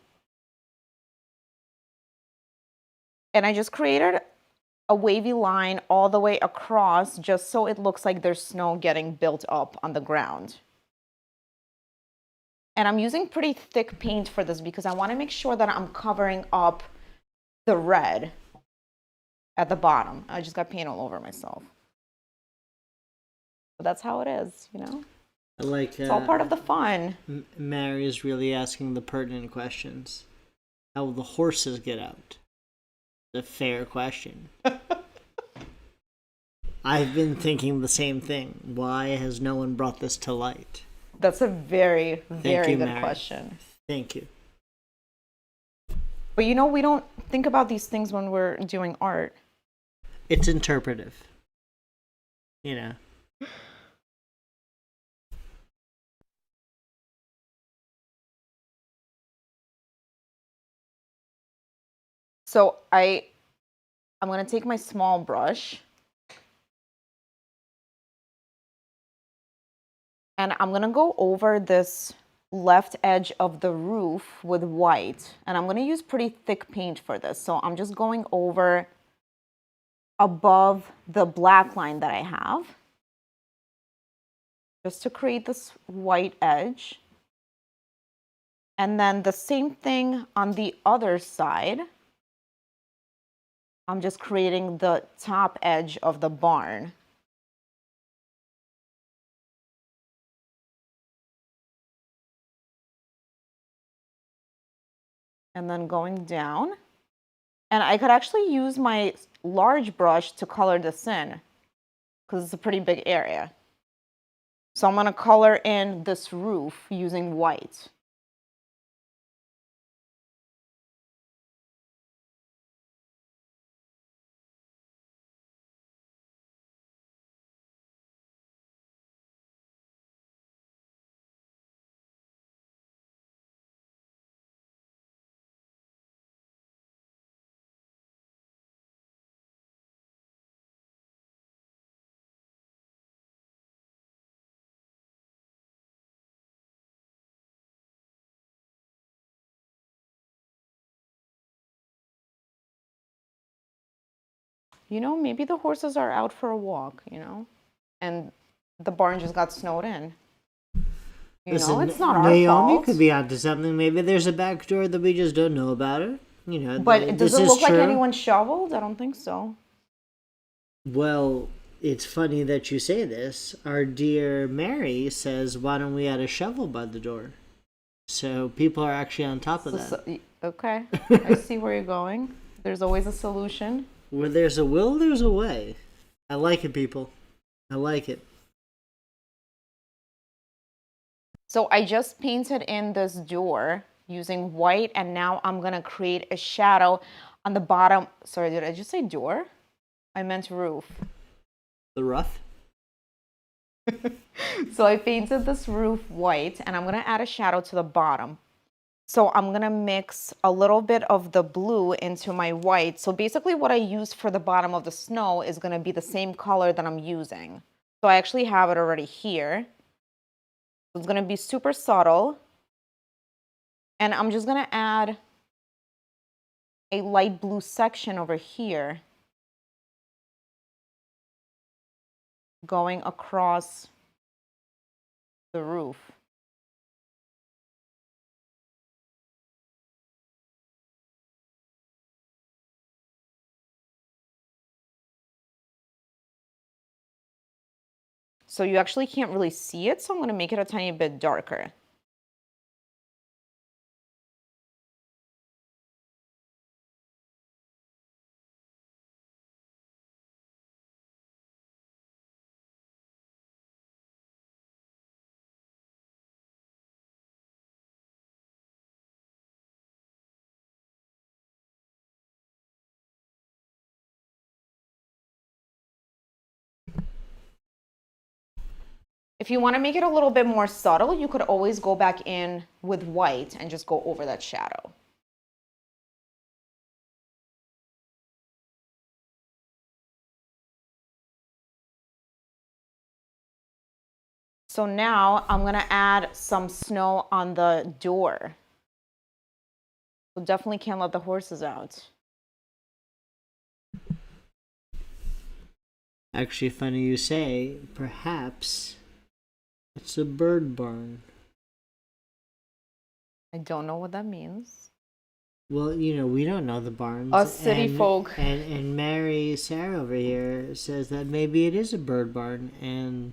And I just created a wavy line all the way across just so it looks like there's snow getting built up on the ground. And I'm using pretty thick paint for this because I want to make sure that I'm covering up the red at the bottom. I just got paint all over myself. But that's how it is, you know? I like It's all part of the fun. Mary is really asking the pertinent questions. How will the horses get out? It's a fair question. I've been thinking the same thing. Why has no one brought this to light? That's a very, very good Mary. question. Thank you. But you know, we don't think about these things when we're doing art. It's interpretive. You know. So I'm going to take my small brush and I'm going to go over this left edge of the roof with white. And I'm going to use pretty thick paint for this. So I'm just going over above the black line that I have just to create this white edge. And then the same thing on the other side. I'm just creating the top edge of the barn. And then going down. And I could actually use my large brush to color this in because it's a pretty big area. So I'm going to color in this roof using white. You know, maybe the horses are out for a walk, you know, and the barn just got snowed in. You Listen, know, it's not our Naomi fault. could be onto something. Maybe there's a back door that we just don't know about it. You know, But does this it is look like true. anyone shoveled? I don't think so. Well, it's funny that you say this. Our dear Mary says, why don't we add a shovel by the door? So people are actually on top of that. Okay, I see where you're going. There's always a solution. Where there's a will, there's a way. I like it, people. I like it. So I just painted in this door using white, and now I'm gonna create a shadow on the bottom. Sorry, did I just say door? I meant roof. The rough? So I painted this roof white, and I'm gonna add a shadow to the bottom. So I'm gonna mix a little bit of the blue into my white. So basically what I use for the bottom of the snow is gonna be the same color that I'm using. So I actually have it already here. It's gonna be super subtle. And I'm just gonna add a light blue section over here, going across the roof. So you actually can't really see it, so I'm gonna make it a tiny bit darker. If you want to make it a little bit more subtle, you could always go back in with white and just go over that shadow. So now I'm gonna add some snow on the door. So definitely can't let the horses out. Actually, funny you say, perhaps it's a bird barn. I don't know what that means. Well, we don't know the barns. Us city folk. And Mary Sarah over here says that maybe it is a bird barn and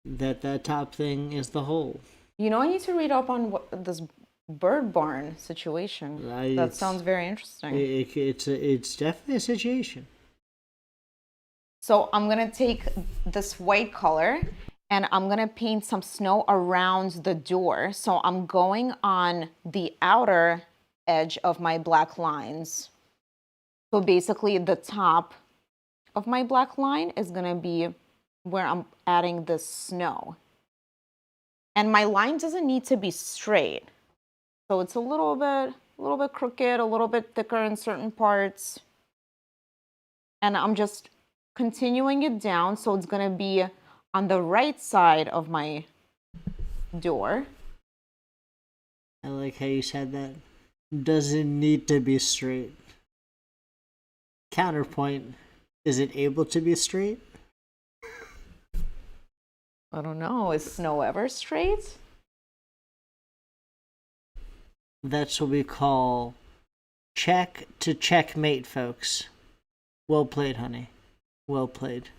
that top thing is the hole. I need to read up on this bird barn situation. That sounds very interesting. It's definitely a situation. So I'm gonna take this white color and I'm gonna paint some snow around the door. So I'm going on the outer edge of my black lines. So basically the top of my black line is gonna be where I'm adding the snow. And my line doesn't need to be straight. So it's a little bit crooked, a little bit thicker in certain parts. And I'm just continuing it down, so it's gonna be on the right side of my door. I like how you said that. Doesn't need to be straight. Counterpoint, is it able to be straight? I don't know, is snow ever straight? That's what we call check to checkmate, folks. Well played, honey. Well played.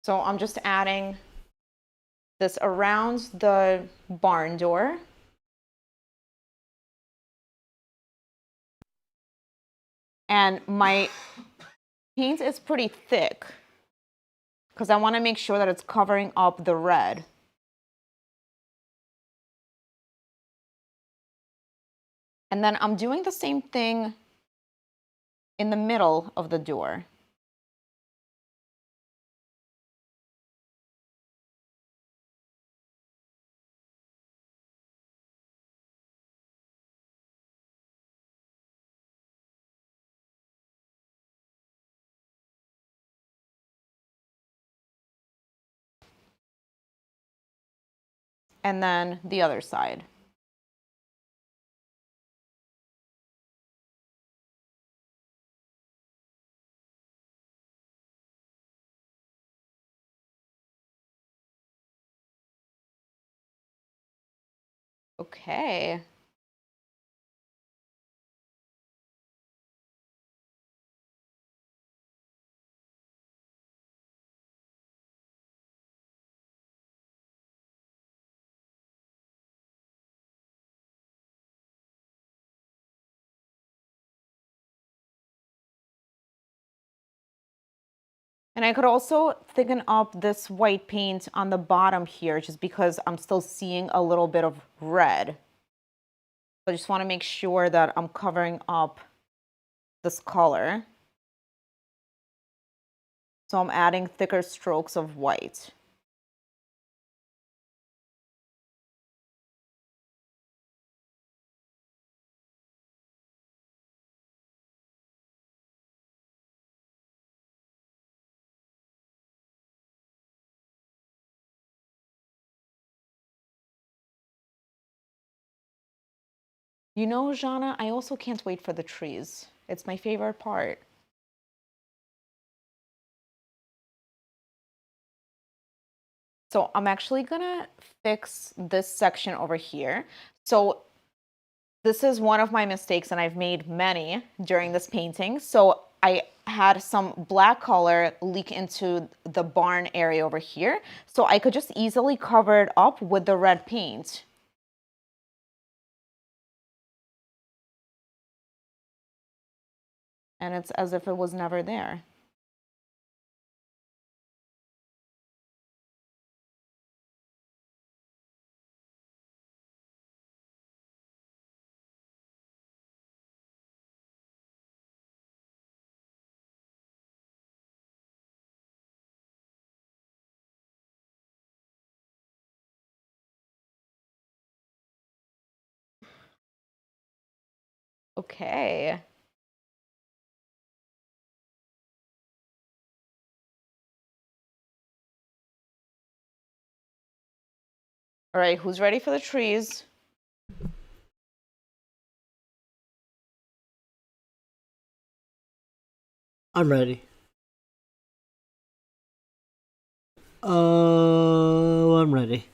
So I'm just adding this around the barn door. And my paint is pretty thick because I want to make sure that it's covering up the red. And then I'm doing the same thing in the middle of the door. And then the other side. Okay. And I could also thicken up this white paint on the bottom here just because I'm still seeing a little bit of red. So I just want to make sure that I'm covering up this color. So I'm adding thicker strokes of white. Jana, I also can't wait for the trees. It's my favorite part. So I'm actually gonna fix this section over here. So this is one of my mistakes, and I've made many during this painting. So I had some black color leak into the barn area over here. So I could just easily cover it up with the red paint. And it's as if it was never there. Okay. All right, who's ready for the trees? I'm ready. Oh, I'm ready.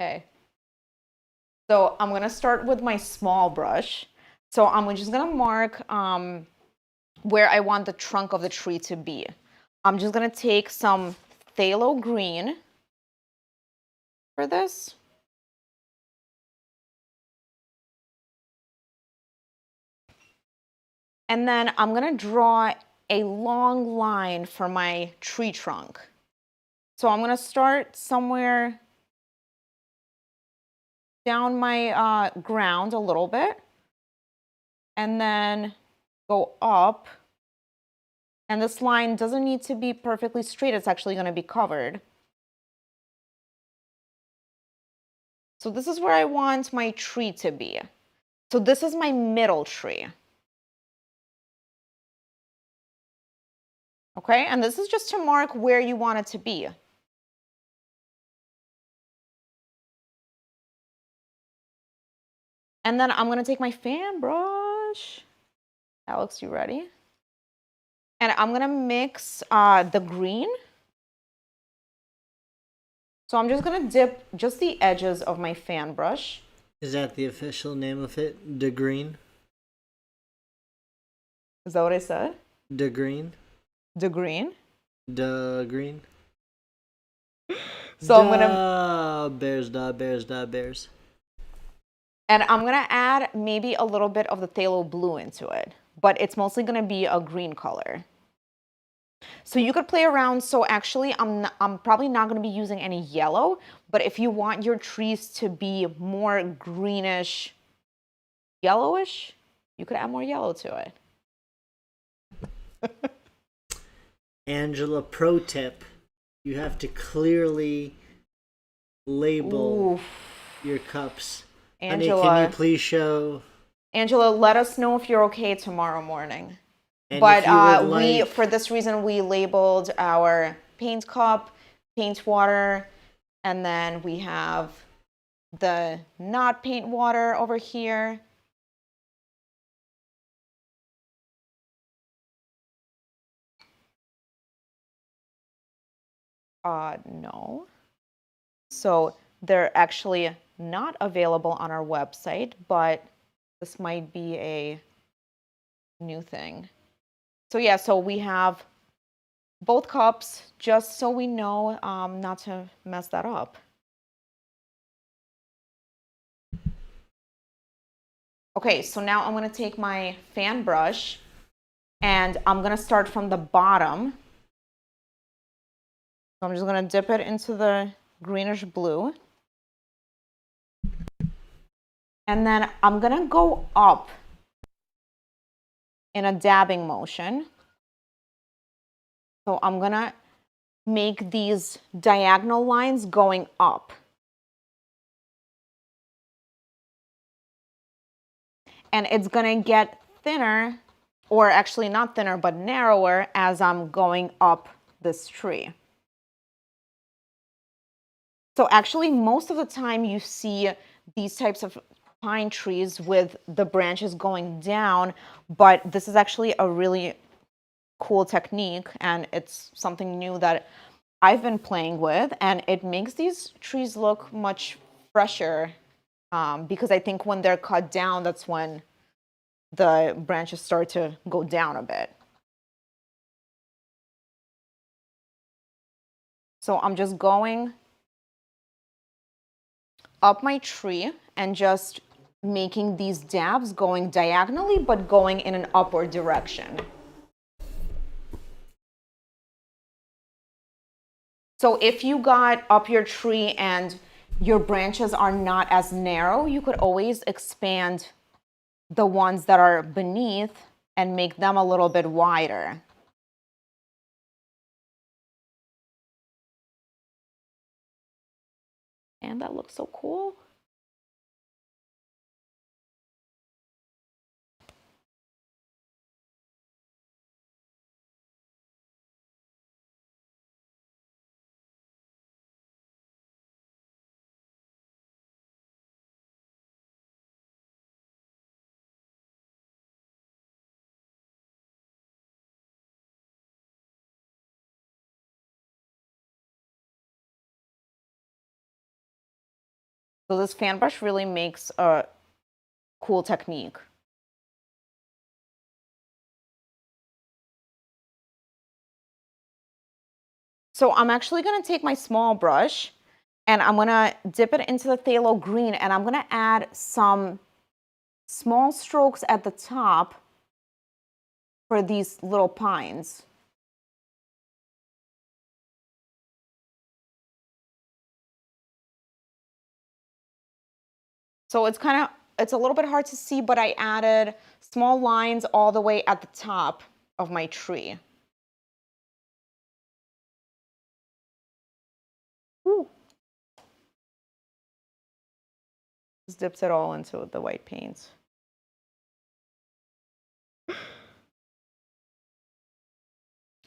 Okay. So I'm gonna start with my small brush. So I'm just gonna mark where I want the trunk of the tree to be. I'm just gonna take some phthalo green for this. And then I'm gonna draw a long line for my tree trunk. So I'm gonna start somewhere down my ground a little bit and then go up. And this line doesn't need to be perfectly straight, it's actually gonna be covered. So this is where I want my tree to be. So this is my middle tree. Okay, and this is just to mark where you want it to be. And then I'm gonna take my fan brush. Alex, you ready? And I'm gonna mix the green. So I'm just gonna dip just the edges of my fan brush. Is that the official name of it? De green? Is that what I said? De green? The green. De green? So I'm gonna bears, da bears, da bears. and I'm gonna add maybe a little bit of the phthalo blue into it, but it's mostly gonna be a green color. So you could play around. So actually, I'm probably not gonna be using any yellow, but if you want your trees to be more greenish, yellowish, you could add more yellow to it. Angela, pro tip. You have to clearly label Oof. your cups. Angela, Honey, can you please show? Angela, let us know if you're okay tomorrow morning. And But if you would we, like, for this reason, we labeled our paint cup, paint water, and then we have the not paint water over here. No. So they're actually not available on our website, but this might be a new thing. So yeah, so we have both cups just so we know not to mess that up. Okay, so now I'm gonna take my fan brush and I'm gonna start from the bottom. So I'm just gonna dip it into the greenish blue. And then I'm gonna go up in a dabbing motion. So I'm gonna make these diagonal lines going up. And it's gonna get thinner, or actually not thinner, but narrower as I'm going up this tree. So actually, most of the time you see these types of pine trees with the branches going down, but this is actually a really cool technique, and it's something new that I've been playing with, and it makes these trees look much fresher because I think when they're cut down, that's when the branches start to go down a bit. So I'm just going up my tree and just making these dabs going diagonally, but going in an upward direction. So if you got up your tree and your branches are not as narrow, you could always expand the ones that are beneath and make them a little bit wider. And that looks so cool. So this fan brush really makes a cool technique. So I'm actually going to take my small brush and I'm going to dip it into the phthalo green, and I'm going to add some small strokes at the top for these little pines. So it's a little bit hard to see, but I added small lines all the way at the top of my tree. Ooh. Just dips it all into the white paint.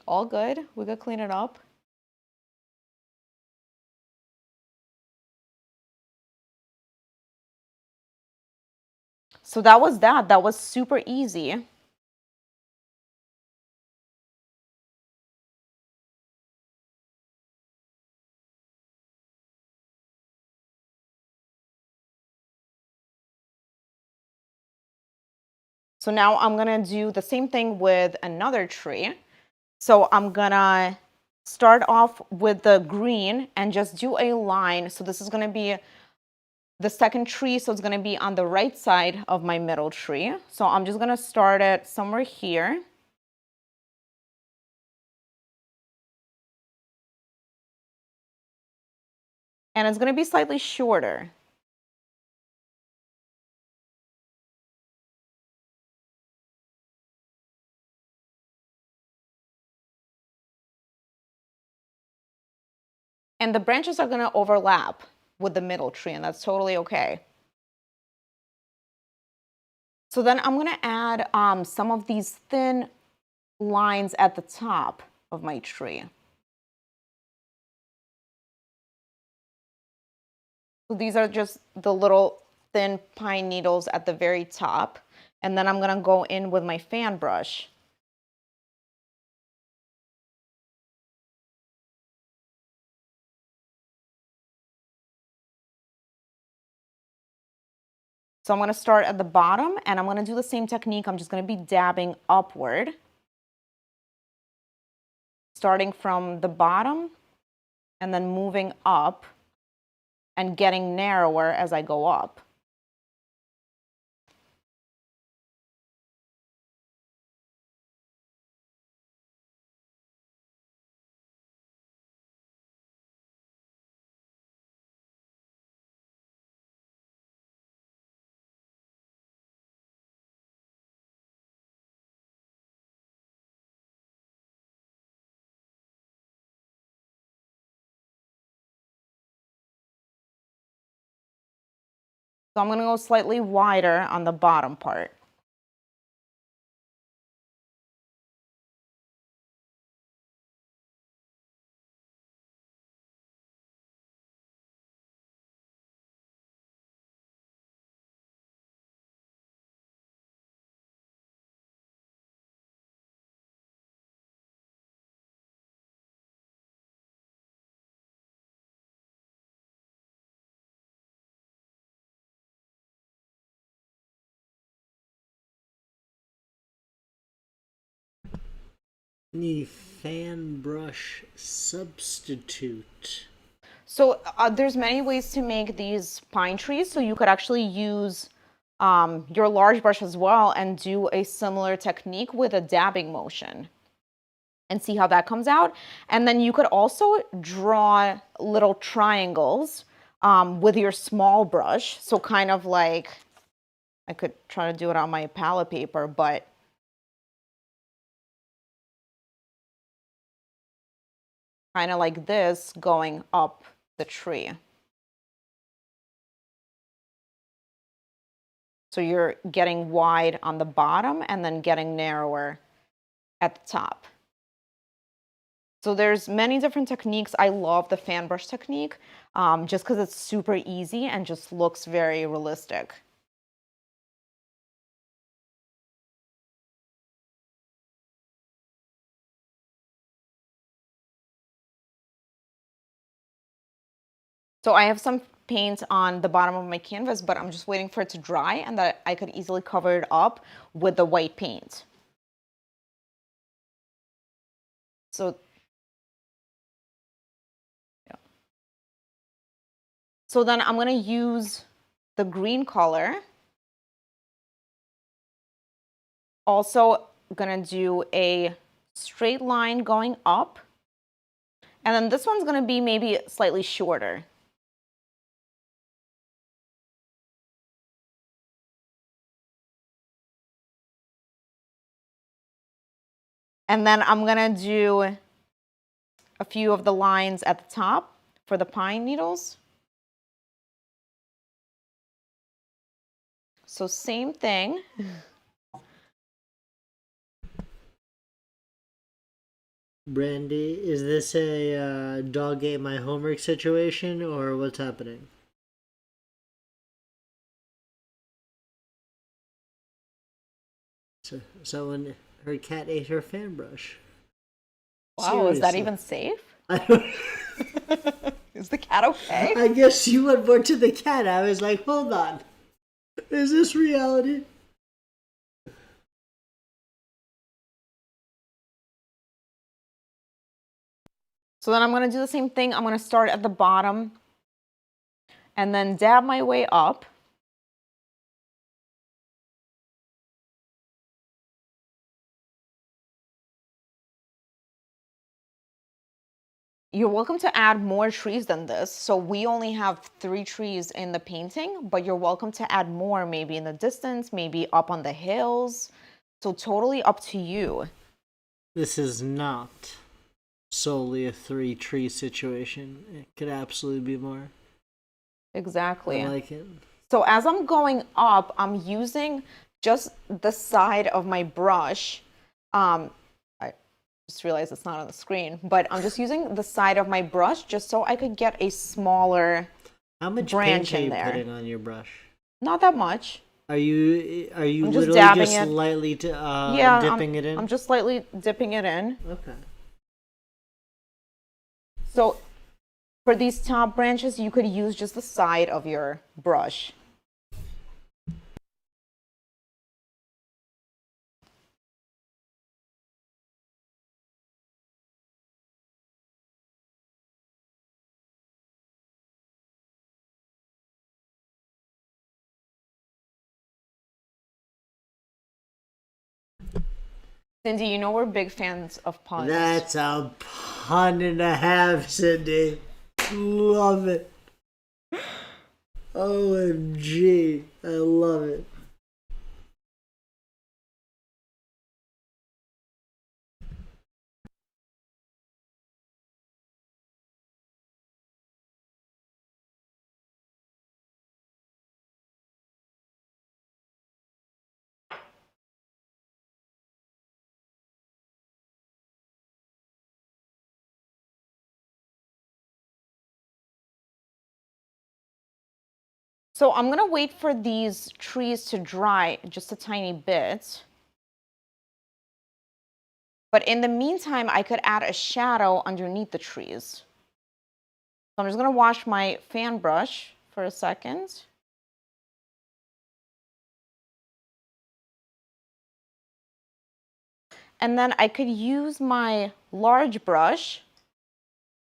All good. We could clean it up. So that was that. That was super easy. So now I'm gonna do the same thing with another tree. So I'm gonna start off with the green and just do a line. So this is gonna be the second tree, so it's gonna be on the right side of my middle tree. So I'm just gonna start it somewhere here. And it's gonna be slightly shorter. And the branches are gonna overlap with the middle tree, and that's totally okay. So then I'm gonna add some of these thin lines at the top of my tree. So these are just the little thin pine needles at the very top. And then I'm gonna go in with my fan brush. So I'm gonna start at the bottom and I'm gonna do the same technique. I'm just gonna be dabbing upward, starting from the bottom and then moving up and getting narrower as I go up. So I'm gonna go slightly wider on the bottom part. The fan brush substitute. So there's many ways to make these pine trees. So you could actually use your large brush as well and do a similar technique with a dabbing motion and see how that comes out. And then you could also draw little triangles with your small brush. So kind of like, I could try to do it on my palette paper, but kind of like this going up the tree. So you're getting wide on the bottom and then getting narrower at the top. So there's many different techniques. I love the fan brush technique just because it's super easy and just looks very realistic. So I have some paint on the bottom of my canvas, but I'm just waiting for it to dry and that I could easily cover it up with the white paint. So, yeah. So then I'm gonna use the green color. Also gonna do a straight line going up. And then this one's gonna be maybe slightly shorter. And then I'm gonna do a few of the lines at the top for the pine needles. So same thing. Brandy, is this a dog ate my homework situation, or what's happening? So someone, her cat ate her fan brush. Wow, is that Seriously. even safe? I don't. Is the cat okay? I guess you went more to the cat. I was like, hold on, is this reality? So then I'm gonna do the same thing. I'm gonna start at the bottom and then dab my way up. You're welcome to add more trees than this. So we only have 3 trees in the painting, but you're welcome to add more, maybe in the distance, maybe up on the hills. So totally up to you. This is not solely a 3-tree situation. It could absolutely be more. Exactly. I like it. So as I'm going up, I'm using just the side of my brush. I just realized it's not on the screen, but I'm just using the side of my brush just so I could get a smaller How much branch paint are in you there. putting on your brush? Not that much. Are you I'm just literally dabbing just it. lightly Yeah, dipping it in? I'm just slightly dipping it in. Okay. So for these top branches, you could use just the side of your brush. Cindy, you know we're big fans of puns. That's a pun and a half, Cindy. Love it. OMG. I love it. So I'm gonna wait for these trees to dry just a tiny bit. But in the meantime, I could add a shadow underneath the trees. So I'm just gonna wash my fan brush for a second. And then I could use my large brush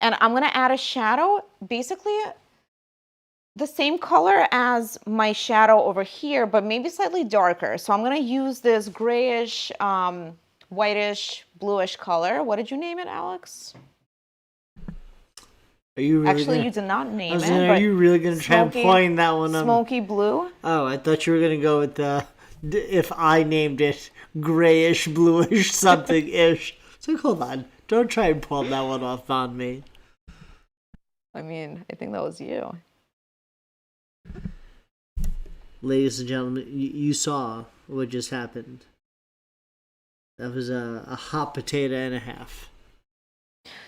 and I'm gonna add a shadow, basically the same color as my shadow over here, but maybe slightly darker. So I'm gonna use this grayish, whitish, bluish color. What did you name it, Alex? Are you really Actually, gonna, you did not name I was it. gonna, But are you really gonna try and smoky- point that one up? Smoky blue. Oh, I thought you were gonna go with the if I named it grayish, bluish, something ish. So hold on, don't try and pull that one off on me. I mean, I think that was you. Ladies and gentlemen, you saw what just happened. That was a hot potato and a half.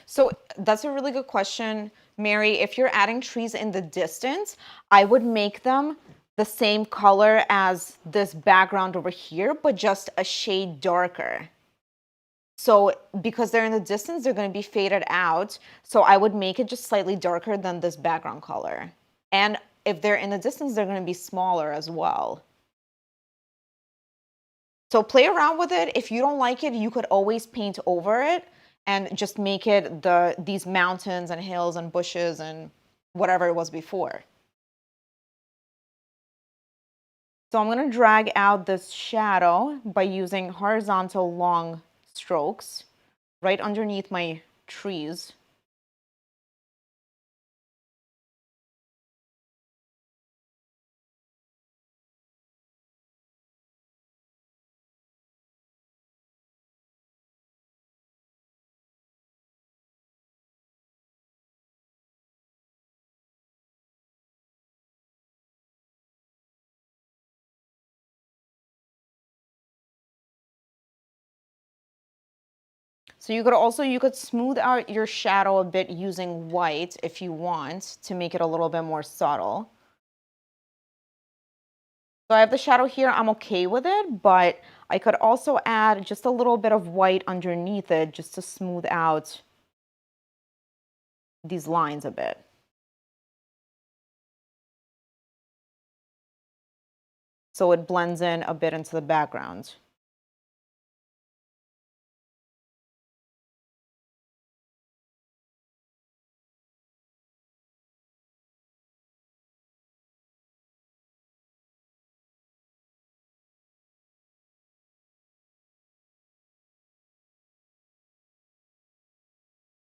So that's a really good question, Mary. If you're adding trees in the distance, I would make them the same color as this background over here, but just a shade darker. So because they're in the distance, they're going to be faded out. So I would make it just slightly darker than this background color. And if they're in the distance, they're going to be smaller as well. So play around with it. If you don't like it, you could always paint over it and just make it these mountains and hills and bushes and whatever it was before. So I'm going to drag out this shadow by using horizontal long strokes right underneath my trees. So you could smooth out your shadow a bit using white if you want to make it a little bit more subtle. So I have the shadow here, I'm okay with it, but I could also add just a little bit of white underneath it just to smooth out these lines a bit. So it blends in a bit into the background.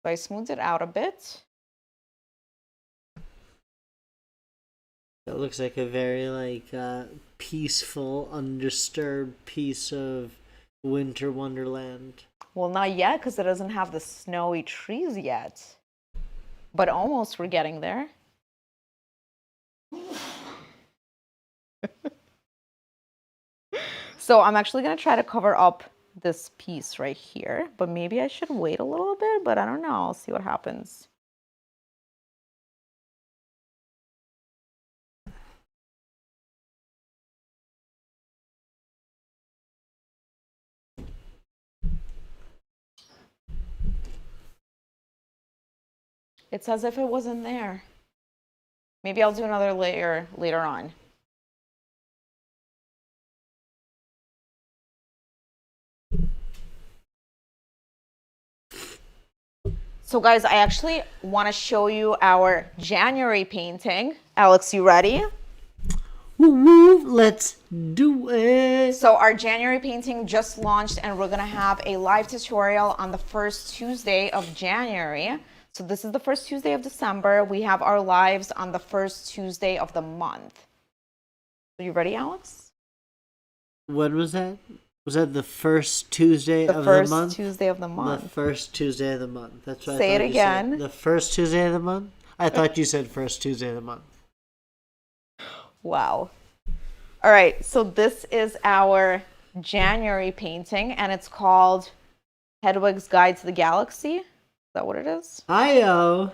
So I smoothed it out a bit. It looks like a very peaceful, undisturbed piece of winter wonderland. Well, not yet because it doesn't have the snowy trees yet. But almost, we're getting there. So I'm actually going to try to cover up this piece right here, but maybe I should wait a little bit, but I don't know. I'll see what happens. It's as if it wasn't there. Maybe I'll do another layer later on. So guys, I actually want to show you our January painting. Alex, you ready? Woo-woo, let's do it. So our January painting just launched and we're going to have a live tutorial on the first Tuesday of January. So this is the first Tuesday of December. We have our lives on the first Tuesday of the month. Are you ready, Alex? When was that? Was that the first Tuesday of the month? The first Tuesday of the month. The first Tuesday of the month. That's what Say I it thought again. You said. The first Tuesday of the month? I thought you said first Tuesday of the month. Wow. All right, so this is our January painting and it's called Hedwig's Guide to the Galaxy. Is that what it is? Hi-yo.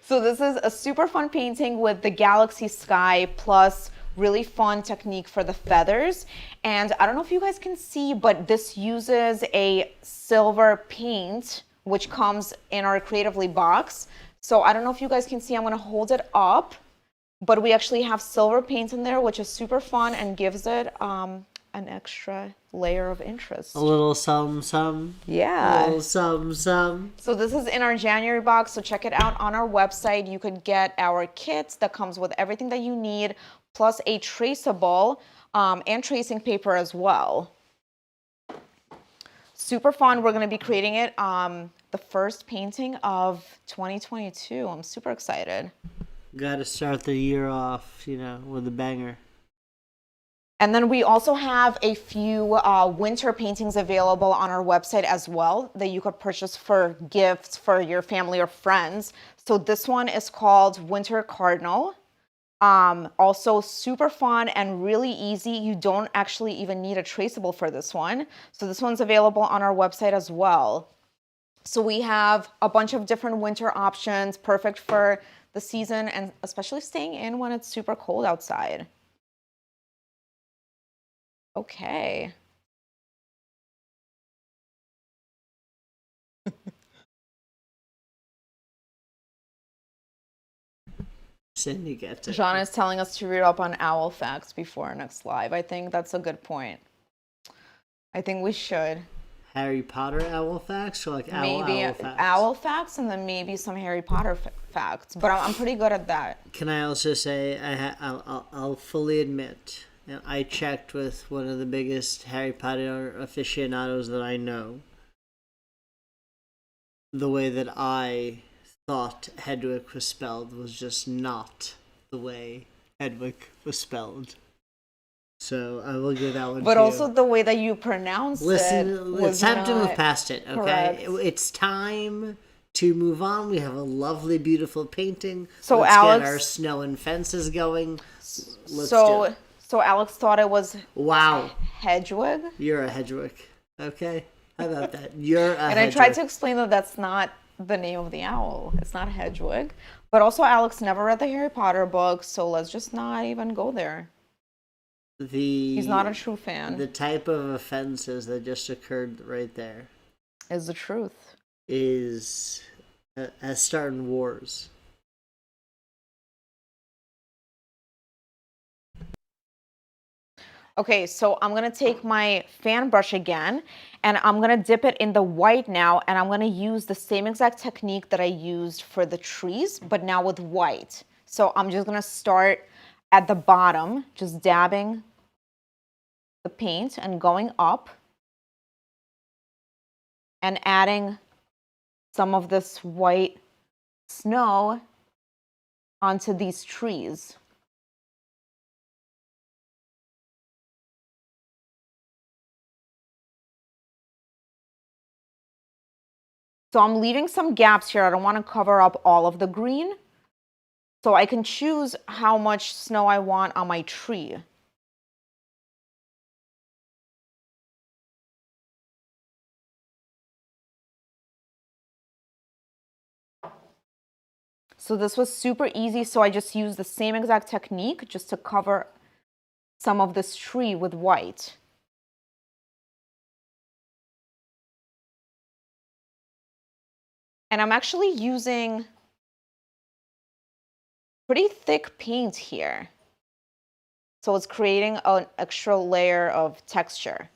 So this is a super fun painting with the galaxy sky plus really fun technique for the feathers. And I don't know if you guys can see, but this uses a silver paint, which comes in our Creatively box. So I don't know if you guys can see, I'm gonna hold it up, but we actually have silver paint in there, which is super fun and gives it an extra layer of interest. A little some. Yeah. A little some. So this is in our January box, so check it out on our website. You could get our kits that comes with everything that you need, plus a traceable and tracing paper as well. Super fun. We're going to be creating it the first painting of 2022. I'm super excited. Got to start the year off, with a banger. And then we also have a few winter paintings available on our website as well that you could purchase for gifts for your family or friends. So this one is called Winter Cardinal. Also super fun and really easy. You don't actually even need a traceable for this one. So this one's available on our website as well. So we have a bunch of different winter options, perfect for the season and especially staying in when it's super cold outside. Okay. Cindy gets it. Jean is telling us to read up on owl facts before our next live. I think that's a good point. I think we should. Harry Potter owl facts, or like Maybe owl facts? owl facts, and then maybe some Harry Potter facts. But I'm pretty good at that. Can I also say I'll fully admit, I checked with one of the biggest Harry Potter aficionados that I know. The way that I thought Hedwig was spelled was just not the way Hedwig was spelled. So I will give that one But to also you. the way that you pronounced it It's time to move past it, okay? correct. It's time to move on. We have a lovely, beautiful painting. So Let's Alex, get our snow and fences going. Let's do so it. so Alex thought it was Wow, Hedwig, you're a Hedwig. Okay, how about that? You're a and Hedwig. I tried to explain that that's not the name of the owl. It's not Hedwig. But also Alex never read the Harry Potter books, so let's just not even go there. He's not a true fan. The type of offenses that just occurred right there Is the truth. is as starting wars. Okay, so I'm gonna take my fan brush again, and I'm gonna dip it in the white now, and I'm gonna use the same exact technique that I used for the trees, but now with white. So I'm just gonna start at the bottom, just dabbing the paint and going up and adding some of this white snow onto these trees. So I'm leaving some gaps here. I don't want to cover up all of the green. So I can choose how much snow I want on my tree. So this was super easy. So I just used the same exact technique just to cover some of this tree with white. And I'm actually using pretty thick paint here. So it's creating an extra layer of texture.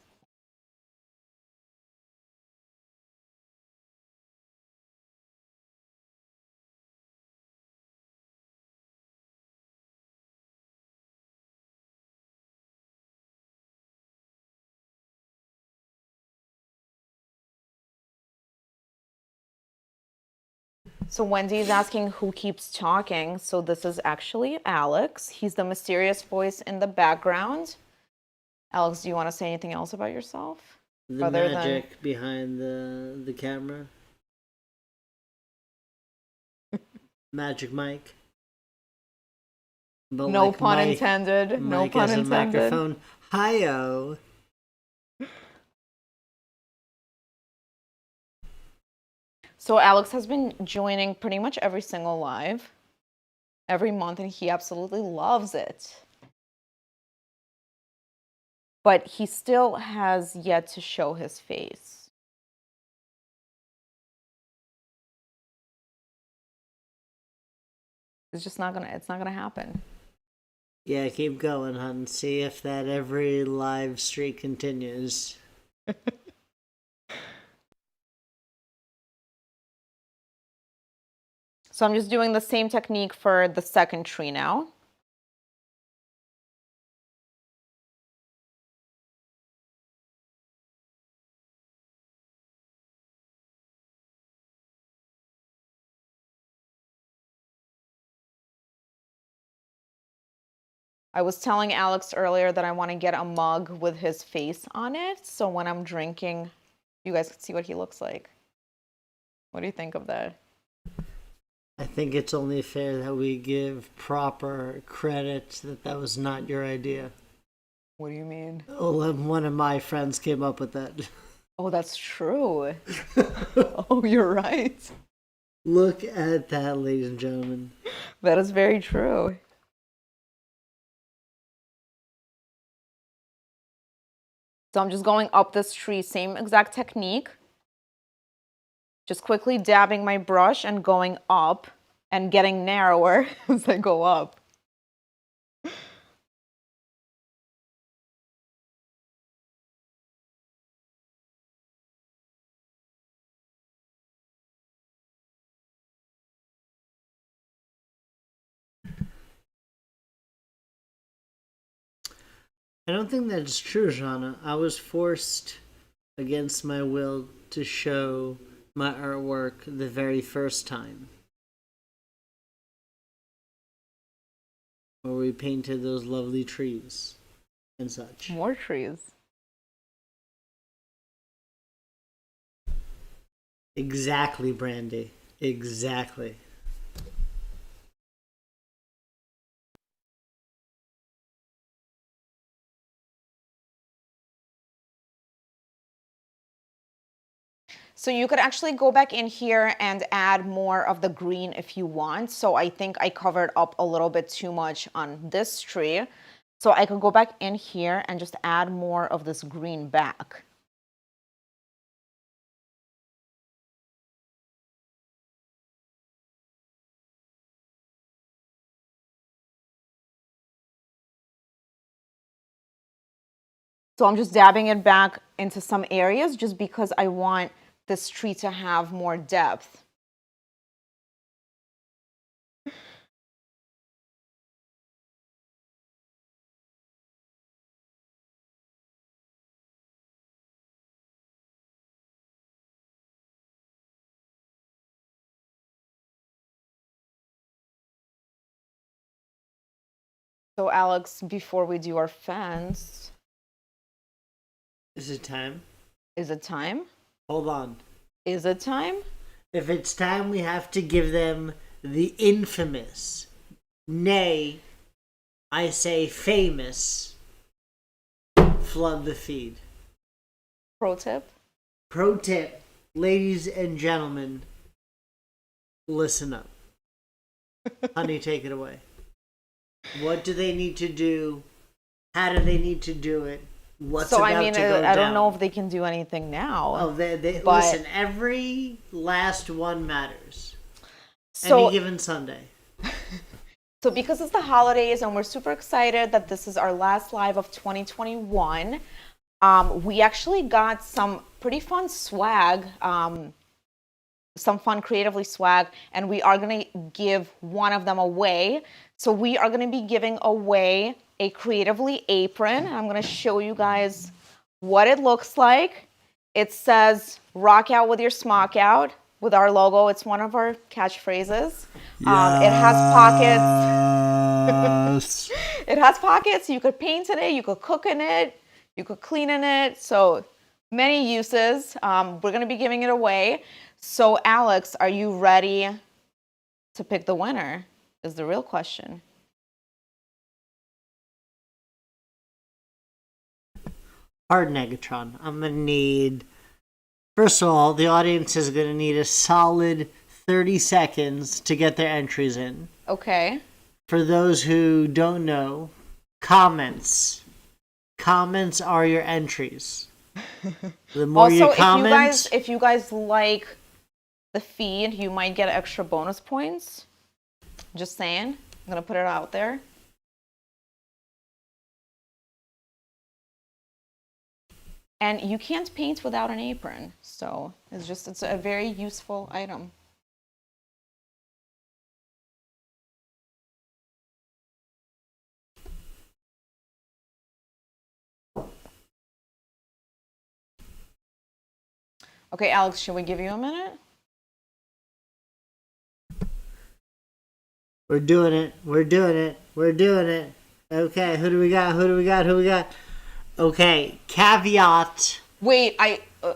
So Wendy is asking who keeps talking. So this is actually Alex. He's the mysterious voice in the background. Alex, do you want to say anything else about yourself? The magic behind the camera. Magic Mike. But No like pun Mike, intended. No Mike pun has a intended. microphone. Hi-oh. So Alex has been joining pretty much every single live every month, and he absolutely loves it. But he still has yet to show his face. It's not gonna happen. Yeah, keep going, hun. See if that every live streak continues. So I'm just doing the same technique for the second tree now. I was telling Alex earlier that I want to get a mug with his face on it, so when I'm drinking, you guys can see what he looks like. What do you think of that? I think it's only fair that we give proper credit that was not your idea. What do you mean? Oh, one of my friends came up with that. Oh, that's true. Oh, you're right. Look at that, ladies and gentlemen. That is very true. So I'm just going up this tree, same exact technique. Just quickly dabbing my brush and going up and getting narrower as I go up. I don't think that's true, Shauna. I was forced against my will to show my artwork the very first time. Where we painted those lovely trees and such. More trees. Exactly, Brandy. Exactly. So you could actually go back in here and add more of the green if you want. So I think I covered up a little bit too much on this tree. So I could go back in here and just add more of this green back. So I'm just dabbing it back into some areas just because I want this tree to have more depth. So Alex, before we do our fence, Is it time? is it time? Hold on. Is it time? If it's time, we have to give them the infamous, nay, I say famous, flood the feed. Pro tip? Pro tip, ladies and gentlemen, listen up. Honey, take it away. What do they need to do? How do they need to do it? What's So about I mean, to go I don't down? know if they can do anything now. Oh, they but- listen. Every last one matters. So Any given Sunday. So because it's the holidays and we're super excited that this is our last live of 2021, we actually got some pretty fun swag, some fun creatively swag, and we are going to give one of them away. So we are going to be giving away a creatively apron. I'm going to show you guys what it looks like. It says rock out with your smock out with our logo. It's one of our catchphrases. It has pockets. It has pockets. You could paint in it. You could cook in it. You could clean in it. So many uses. We're going to be giving it away. So Alex, are you ready to pick the winner? Is the real question. Hard Negatron. I'm going to need... First of all, the audience is going to need a solid 30 seconds to get their entries in. Okay. For those who don't know, comments. Comments are your entries. The more Also, you comment... if you guys like the feed, you might get extra bonus points. Just saying. I'm going to put it out there. And you can't paint without an apron. So it's a very useful item. Okay, Alex, should we give you a minute? We're doing it. We're doing it. We're doing it. Okay, who do we got? Who do we got? Who we got? Okay, caveat. Wait,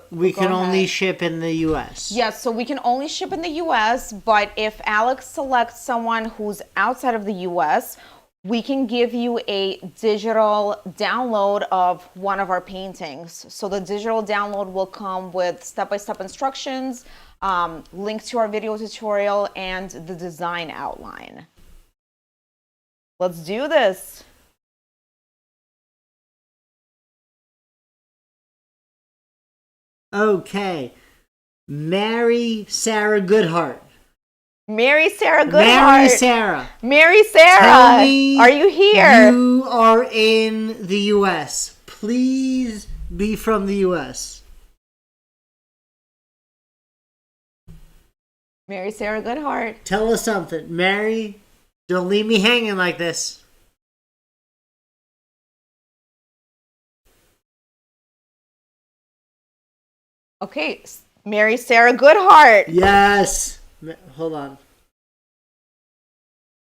We go can only ahead. ship in the U.S. Yes, so we can only ship in the US, but if Alex selects someone who's outside of the US, we can give you a digital download of one of our paintings. So the digital download will come with step-by-step instructions, links to our video tutorial, and the design outline. Let's do this. Okay. Mary Sarah Goodhart. Mary Sarah Goodhart. Mary Sarah. Mary Sarah. Tell me are you here? You are in the U.S. Please be from the U.S. Mary Sarah Goodhart. Tell us something. Mary, don't leave me hanging like this. Okay, Mary Sarah Goodhart. Yes. Hold on.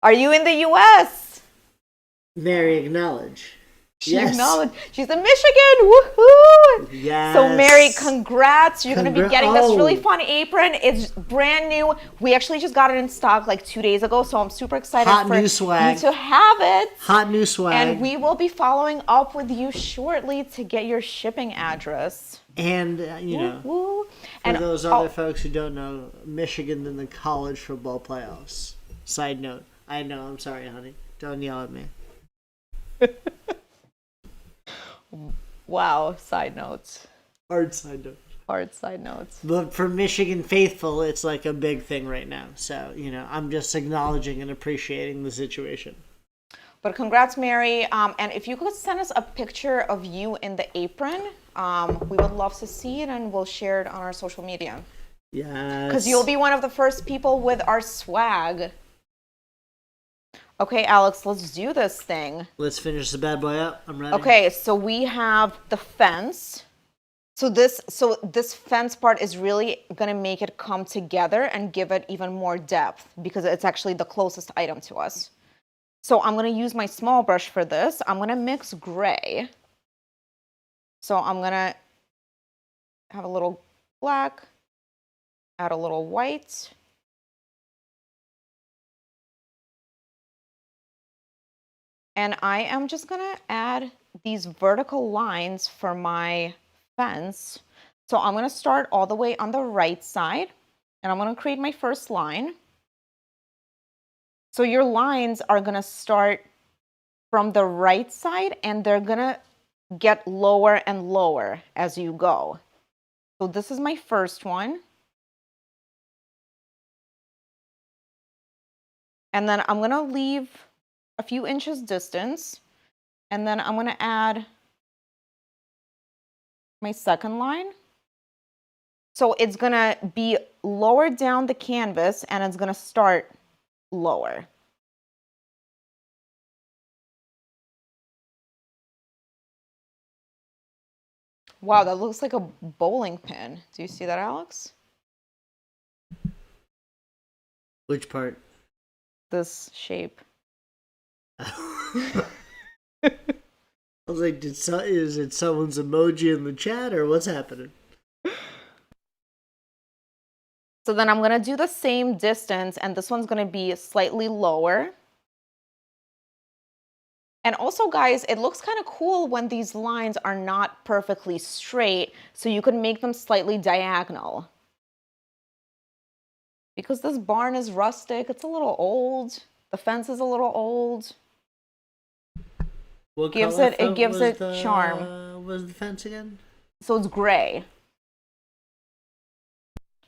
Are you in the U.S.? Mary, acknowledge. She Yes. acknowledged. She's in Michigan. Woohoo! Yes. So Mary, congrats. You're going to be getting this really Oh. fun apron. It's brand new. We actually just got it in stock like 2 days ago, so I'm super excited Hot for new swag. you to have it. Hot new swag. And we will be following up with you shortly to get your shipping address. And, Woo. for And those other folks who don't know, Michigan in the college football playoffs. Side note. I know, I'm sorry, honey. Don't yell at me. wow, side notes. Hard side note. Hard side notes. But for Michigan faithful, it's like a big thing right now. So, I'm just acknowledging and appreciating the situation. But congrats, Mary. And if you could send us a picture of you in the apron, we would love to see it and we'll share it on our social media. Yes. Because you'll be one of the first people with our swag. Okay, Alex, let's do this thing. Let's finish the bad boy up. I'm ready. Okay, so we have the fence. So this fence part is really gonna make it come together and give it even more depth because it's actually the closest item to us. So I'm gonna use my small brush for this. I'm gonna mix gray. So I'm gonna have a little black, add a little white. And I am just gonna add these vertical lines for my fence. So I'm gonna start all the way on the right side and I'm gonna create my first line. So your lines are gonna start from the right side and they're gonna get lower and lower as you go. So this is my first one. And then I'm gonna leave a few inches distance, and then I'm gonna add my second line. So it's gonna be lower down the canvas and it's gonna start lower. Wow, that looks like a bowling pin. Do you see that, Alex? Which part? This shape. I was like, is it someone's emoji in the chat or what's happening? So then I'm gonna do the same distance and this one's gonna be slightly lower. And also, guys, it looks kind of cool when these lines are not perfectly straight, so you can make them slightly diagonal. Because this barn is rustic, it's a little old, the fence is a little old. What gives color it gives was it charm. Was the fence again? So it's gray.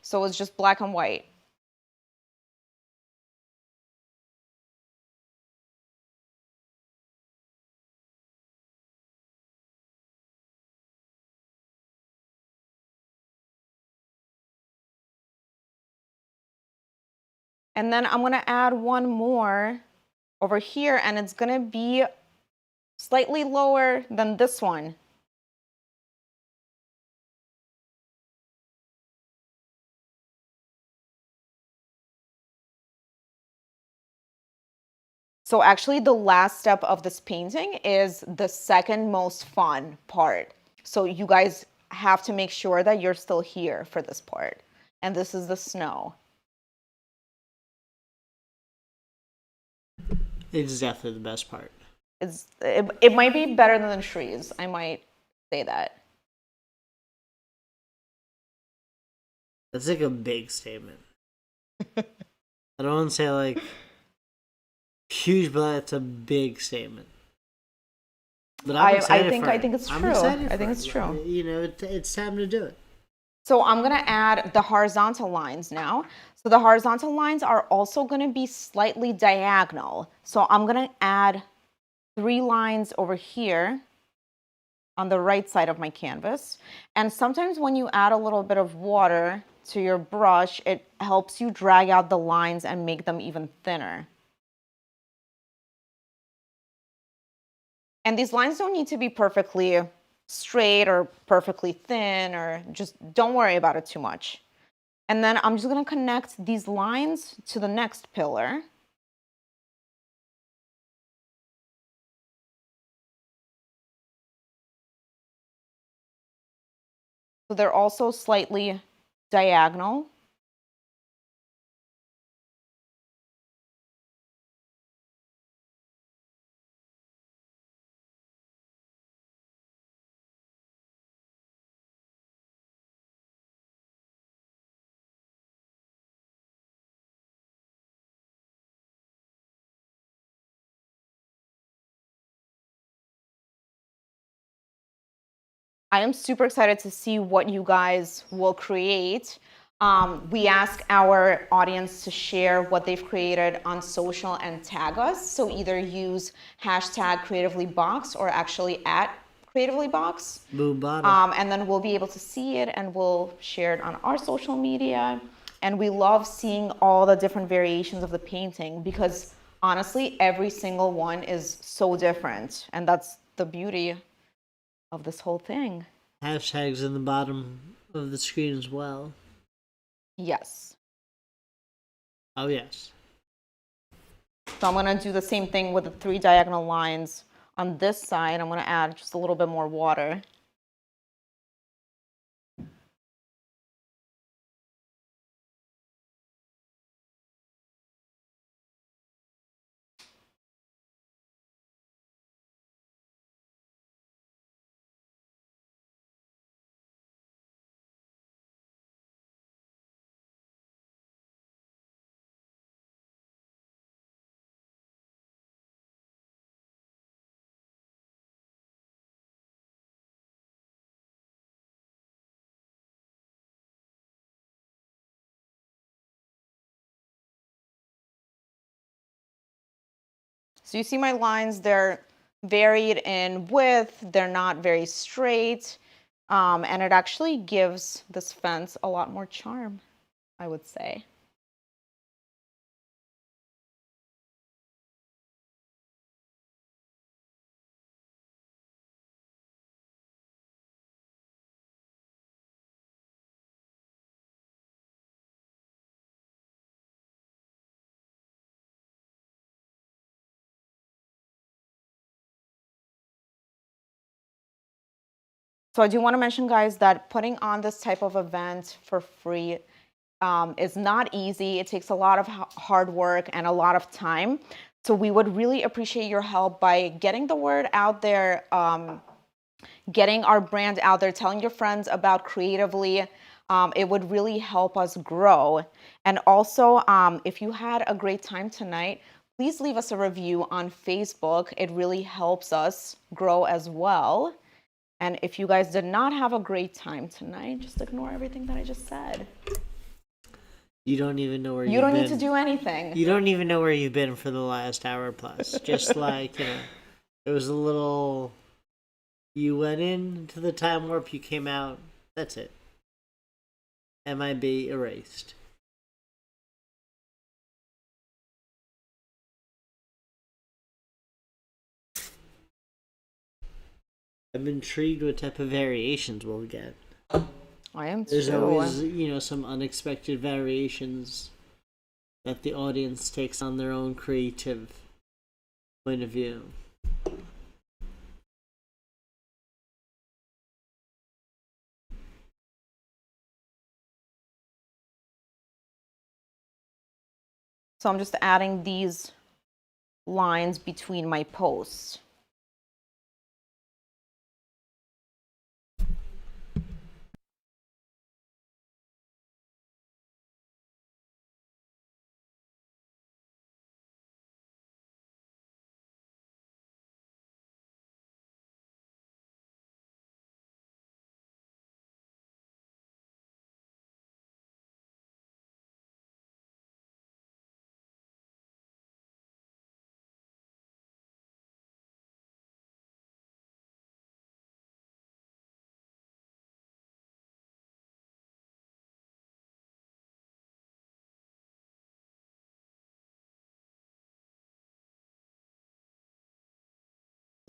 So it's just black and white. And then I'm gonna add one more over here and it's gonna be slightly lower than this one. So actually the last step of this painting is the second most fun part. So you guys have to make sure that you're still here for this part. And this is the snow. It's definitely the best part. It might be better than the trees. I might say that. That's like a big statement. I don't want to say like huge, but that's a big statement. But I'm excited for it. I think it's true. I think it's true. You know, it's time to do it. So I'm gonna add the horizontal lines now. So the horizontal lines are also going to be slightly diagonal. So I'm going to add 3 lines over here on the right side of my canvas. And sometimes when you add a little bit of water to your brush, it helps you drag out the lines and make them even thinner. And these lines don't need to be perfectly straight or perfectly thin, or just don't worry about it too much. And then I'm just going to connect these lines to the next pillar. So they're also slightly diagonal. I am super excited to see what you guys will create. We ask our audience to share what they've created on social and tag us. So either use hashtag creativelybox or actually at creativelybox. And then we'll be able to see it and we'll share it on our social media. And we love seeing all the different variations of the painting because honestly, every single one is so different. And that's the beauty of this whole thing. Hashtags in the bottom of the screen as well. Yes. Oh, yes. So I'm going to do the same thing with the 3 diagonal lines on this side. I'm going to add just a little bit more water. So you see my lines, they're varied in width, they're not very straight, and it actually gives this fence a lot more charm, I would say. So I do want to mention, guys, that putting on this type of event for free is not easy. It takes a lot of hard work and a lot of time. So we would really appreciate your help by getting the word out there, getting our brand out there, telling your friends about Creatively. It would really help us grow. And also, if you had a great time tonight, please leave us a review on Facebook. It really helps us grow as well. And if you guys did not have a great time tonight, just ignore everything that I just said. You don't even know where you don't need to do anything. You don't even know where you've been for the last hour plus. Just like, it was a little... You went into the time warp, you came out. That's it. MIB erased. I'm intrigued what type of variations we'll get. I am too. There's always, some unexpected variations that the audience takes on their own creative point of view. So I'm just adding these lines between my posts.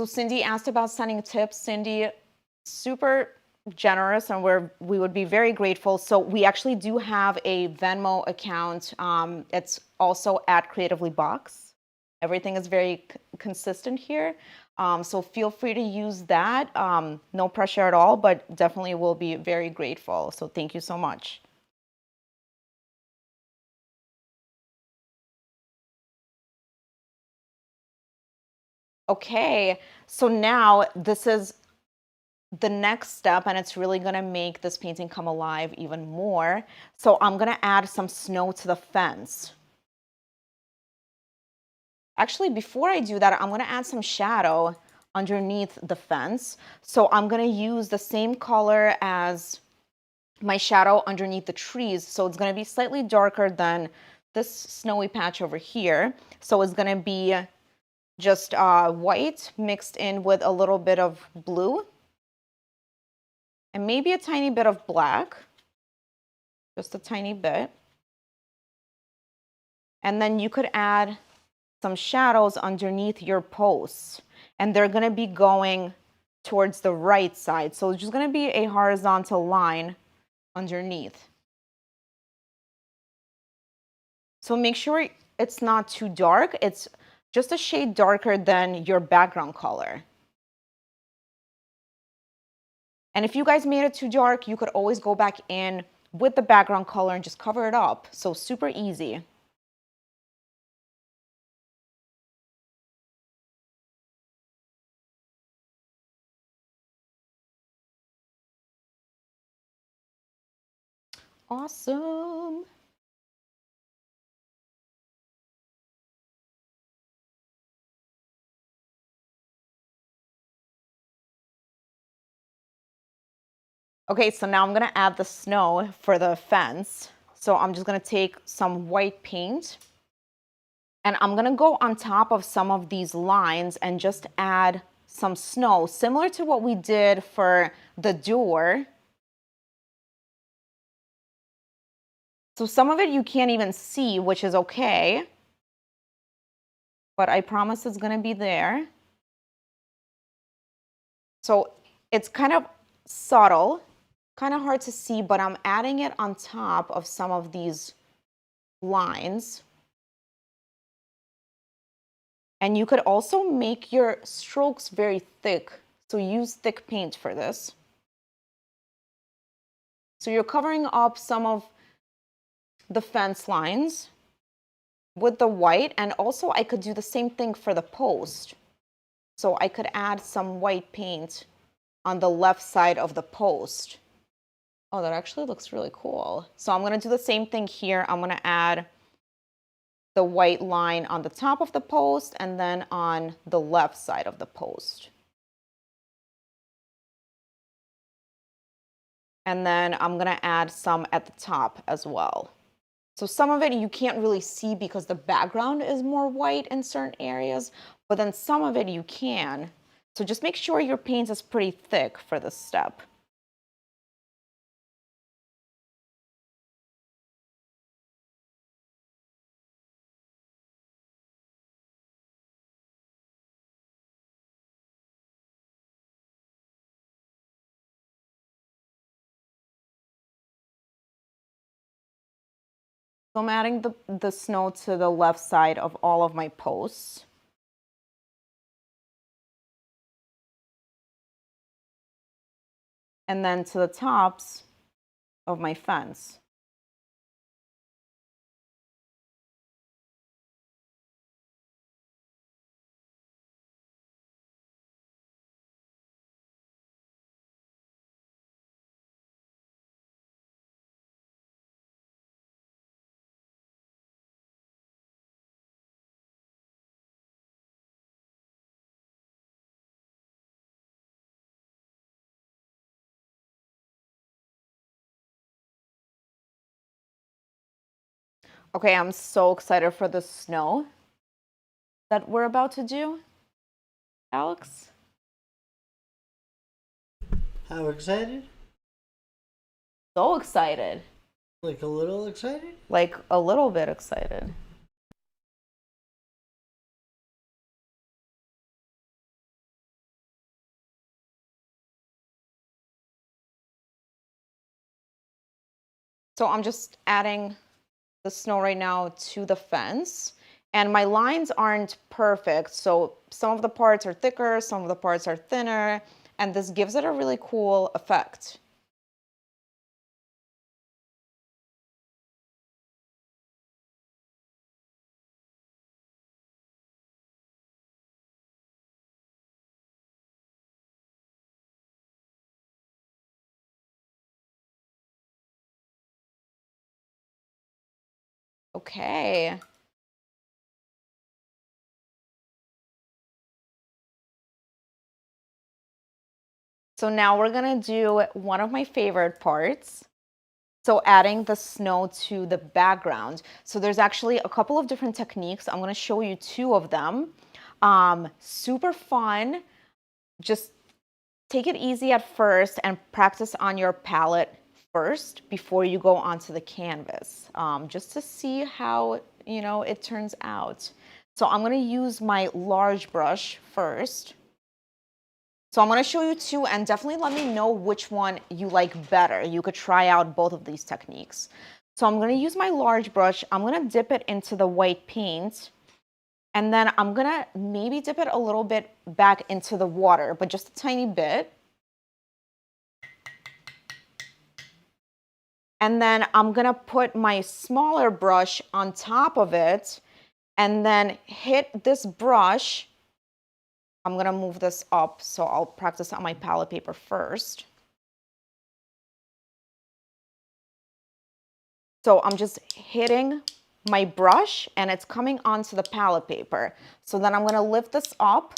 So Cindy asked about sending tips. Cindy, super generous, and we would be very grateful. So we actually do have a Venmo account. It's also at Creatively Box. Everything is very consistent here. So feel free to use that. No pressure at all, but definitely will be very grateful. So thank you so much. Okay, so now this is the next step, and it's really gonna make this painting come alive even more. So I'm gonna add some snow to the fence. Actually, before I do that, I'm gonna add some shadow underneath the fence. So I'm gonna use the same color as my shadow underneath the trees. So it's gonna be slightly darker than this snowy patch over here. So it's gonna be just white mixed in with a little bit of blue and maybe a tiny bit of black, just a tiny bit. And then you could add some shadows underneath your posts, and they're gonna be going towards the right side. So it's just gonna be a horizontal line underneath. So make sure it's not too dark. It's just a shade darker than your background color. And if you guys made it too dark, you could always go back in with the background color and just cover it up. So super easy. Awesome. Okay, so now I'm gonna add the snow for the fence. So I'm just gonna take some white paint and I'm gonna go on top of some of these lines and just add some snow, similar to what we did for the door. So some of it you can't even see, which is okay, but I promise it's gonna be there. So it's kind of subtle, kind of hard to see, but I'm adding it on top of some of these lines. And you could also make your strokes very thick. So use thick paint for this. So you're covering up some of the fence lines with the white, and also I could do the same thing for the post. So I could add some white paint on the left side of the post. Oh, that actually looks really cool. So I'm gonna do the same thing here. I'm gonna add the white line on the top of the post and then on the left side of the post. And then I'm gonna add some at the top as well. So some of it you can't really see because the background is more white in certain areas, but then some of it you can. So just make sure your paint is pretty thick for this step. So I'm adding the snow to the left side of all of my posts. And then to the tops of my fence. Okay, I'm so excited for the snow that we're about to do. Alex? How excited? So excited. Like a little excited? Like a little bit excited. So I'm just adding the snow right now to the fence. And my lines aren't perfect, so some of the parts are thicker, some of the parts are thinner, and this gives it a really cool effect. Okay. So now we're gonna do one of my favorite parts. So adding the snow to the background. So there's actually a couple of different techniques. I'm gonna show you two of them. Super fun. Just take it easy at first and practice on your palette first before you go onto the canvas, just to see how, it turns out. So I'm gonna use my large brush first. So I'm gonna show you two and definitely let me know which one you like better. You could try out both of these techniques. So I'm gonna use my large brush. I'm gonna dip it into the white paint, and then I'm gonna maybe dip it a little bit back into the water, but just a tiny bit. And then I'm gonna put my smaller brush on top of it and then hit this brush. I'm gonna move this up, so I'll practice on my palette paper first. So I'm just hitting my brush and it's coming onto the palette paper. So then I'm gonna lift this up.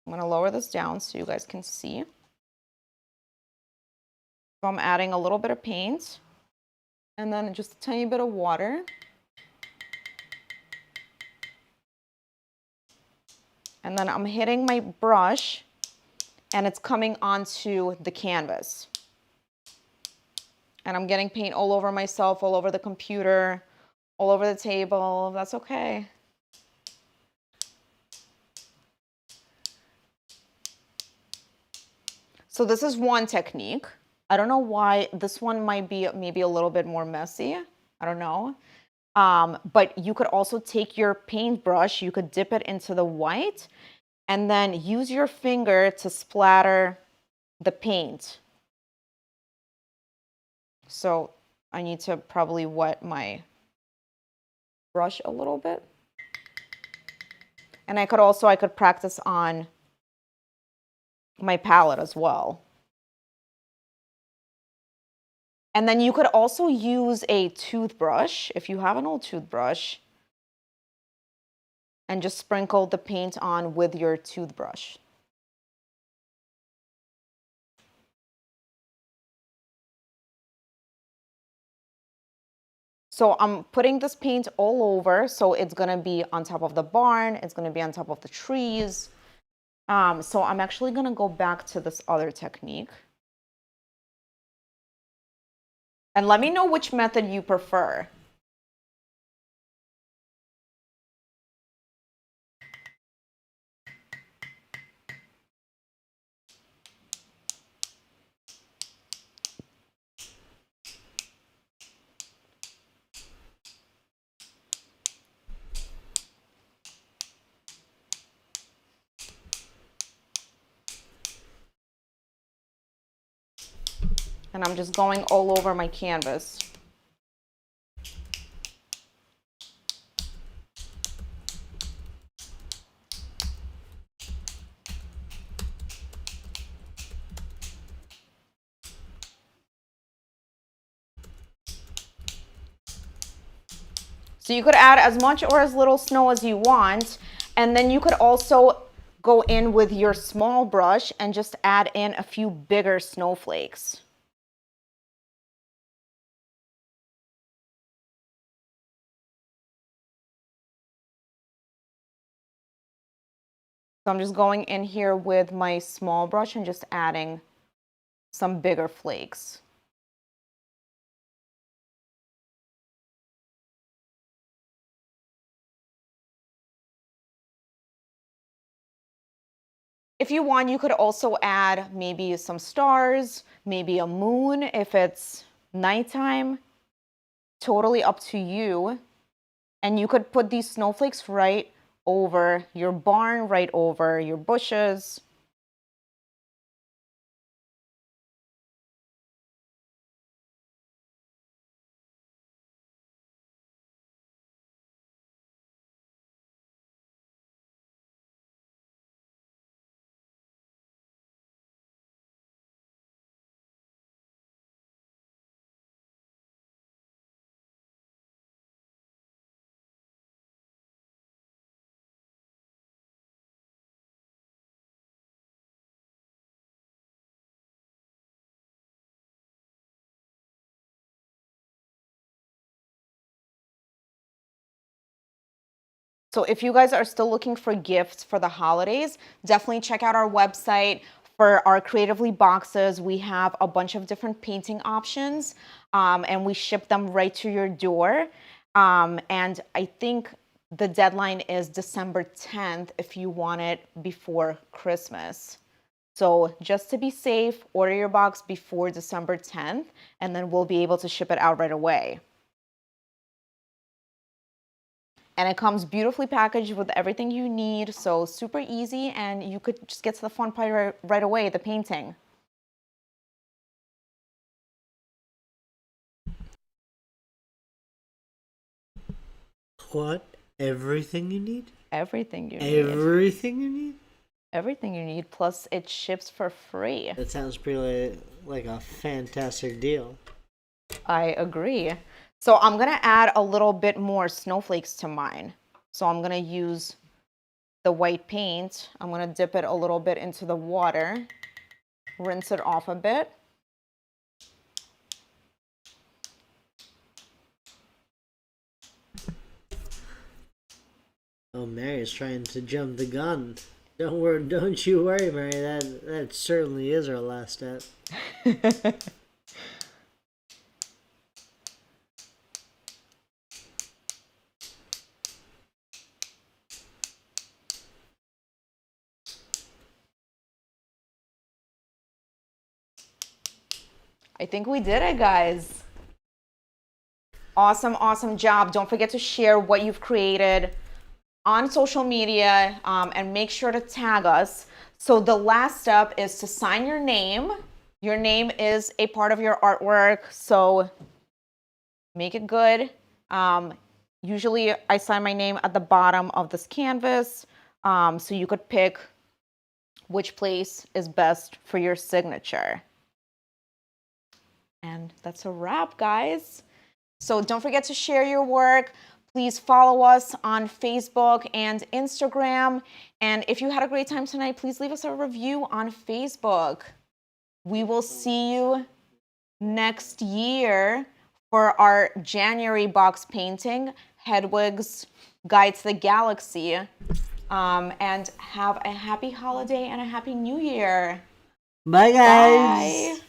I'm gonna lower this down so you guys can see. So I'm adding a little bit of paint and then just a tiny bit of water. And then I'm hitting my brush and it's coming onto the canvas. And I'm getting paint all over myself, all over the computer, all over the table. That's okay. So this is one technique. I don't know why this one might be maybe a little bit more messy. I don't know. But you could also take your paintbrush, you could dip it into the white, and then use your finger to splatter the paint. So I need to probably wet my brush a little bit. And I could practice on my palette as well. And then you could also use a toothbrush, if you have an old toothbrush, and just sprinkle the paint on with your toothbrush. So I'm putting this paint all over, so it's gonna be on top of the barn, it's gonna be on top of the trees. So I'm actually gonna go back to this other technique. And let me know which method you prefer. And I'm just going all over my canvas. So you could add as much or as little snow as you want. And then you could also go in with your small brush and just add in a few bigger snowflakes. So I'm just going in here with my small brush and just adding some bigger flakes. If you want, you could also add maybe some stars, maybe a moon if it's nighttime. Totally up to you. And you could put these snowflakes right over your barn, right over your bushes. So if you guys are still looking for gifts for the holidays, definitely check out our website for our Creatively boxes. We have a bunch of different painting options, and we ship them right to your door. And I think the deadline is December 10th if you want it before Christmas. So just to be safe, order your box before December 10th, and then we'll be able to ship it out right away. And it comes beautifully packaged with everything you need, so super easy, and you could just get to the fun part right away, the painting. What? Everything you need? Everything you need. Everything you need? Everything you need, plus it ships for free. That sounds pretty like a fantastic deal. I agree. So I'm gonna add a little bit more snowflakes to mine. So I'm gonna use the white paint. I'm gonna dip it a little bit into the water, rinse it off a bit. Oh, Mary's trying to jump the gun. Don't you worry, Mary. That certainly is our last step. I think we did it, guys. Awesome, awesome job. Don't forget to share what you've created on social media, and make sure to tag us. So the last step is to sign your name. Your name is a part of your artwork, so make it good. Usually I sign my name at the bottom of this canvas, so you could pick which place is best for your signature. And that's a wrap, guys. So don't forget to share your work. Please follow us on Facebook and Instagram. And if you had a great time tonight, please leave us a review on Facebook. We will see you next year for our January box painting, Hedwig's Guide to the Galaxy. And have a happy holiday and a happy new year. Bye, guys. Bye.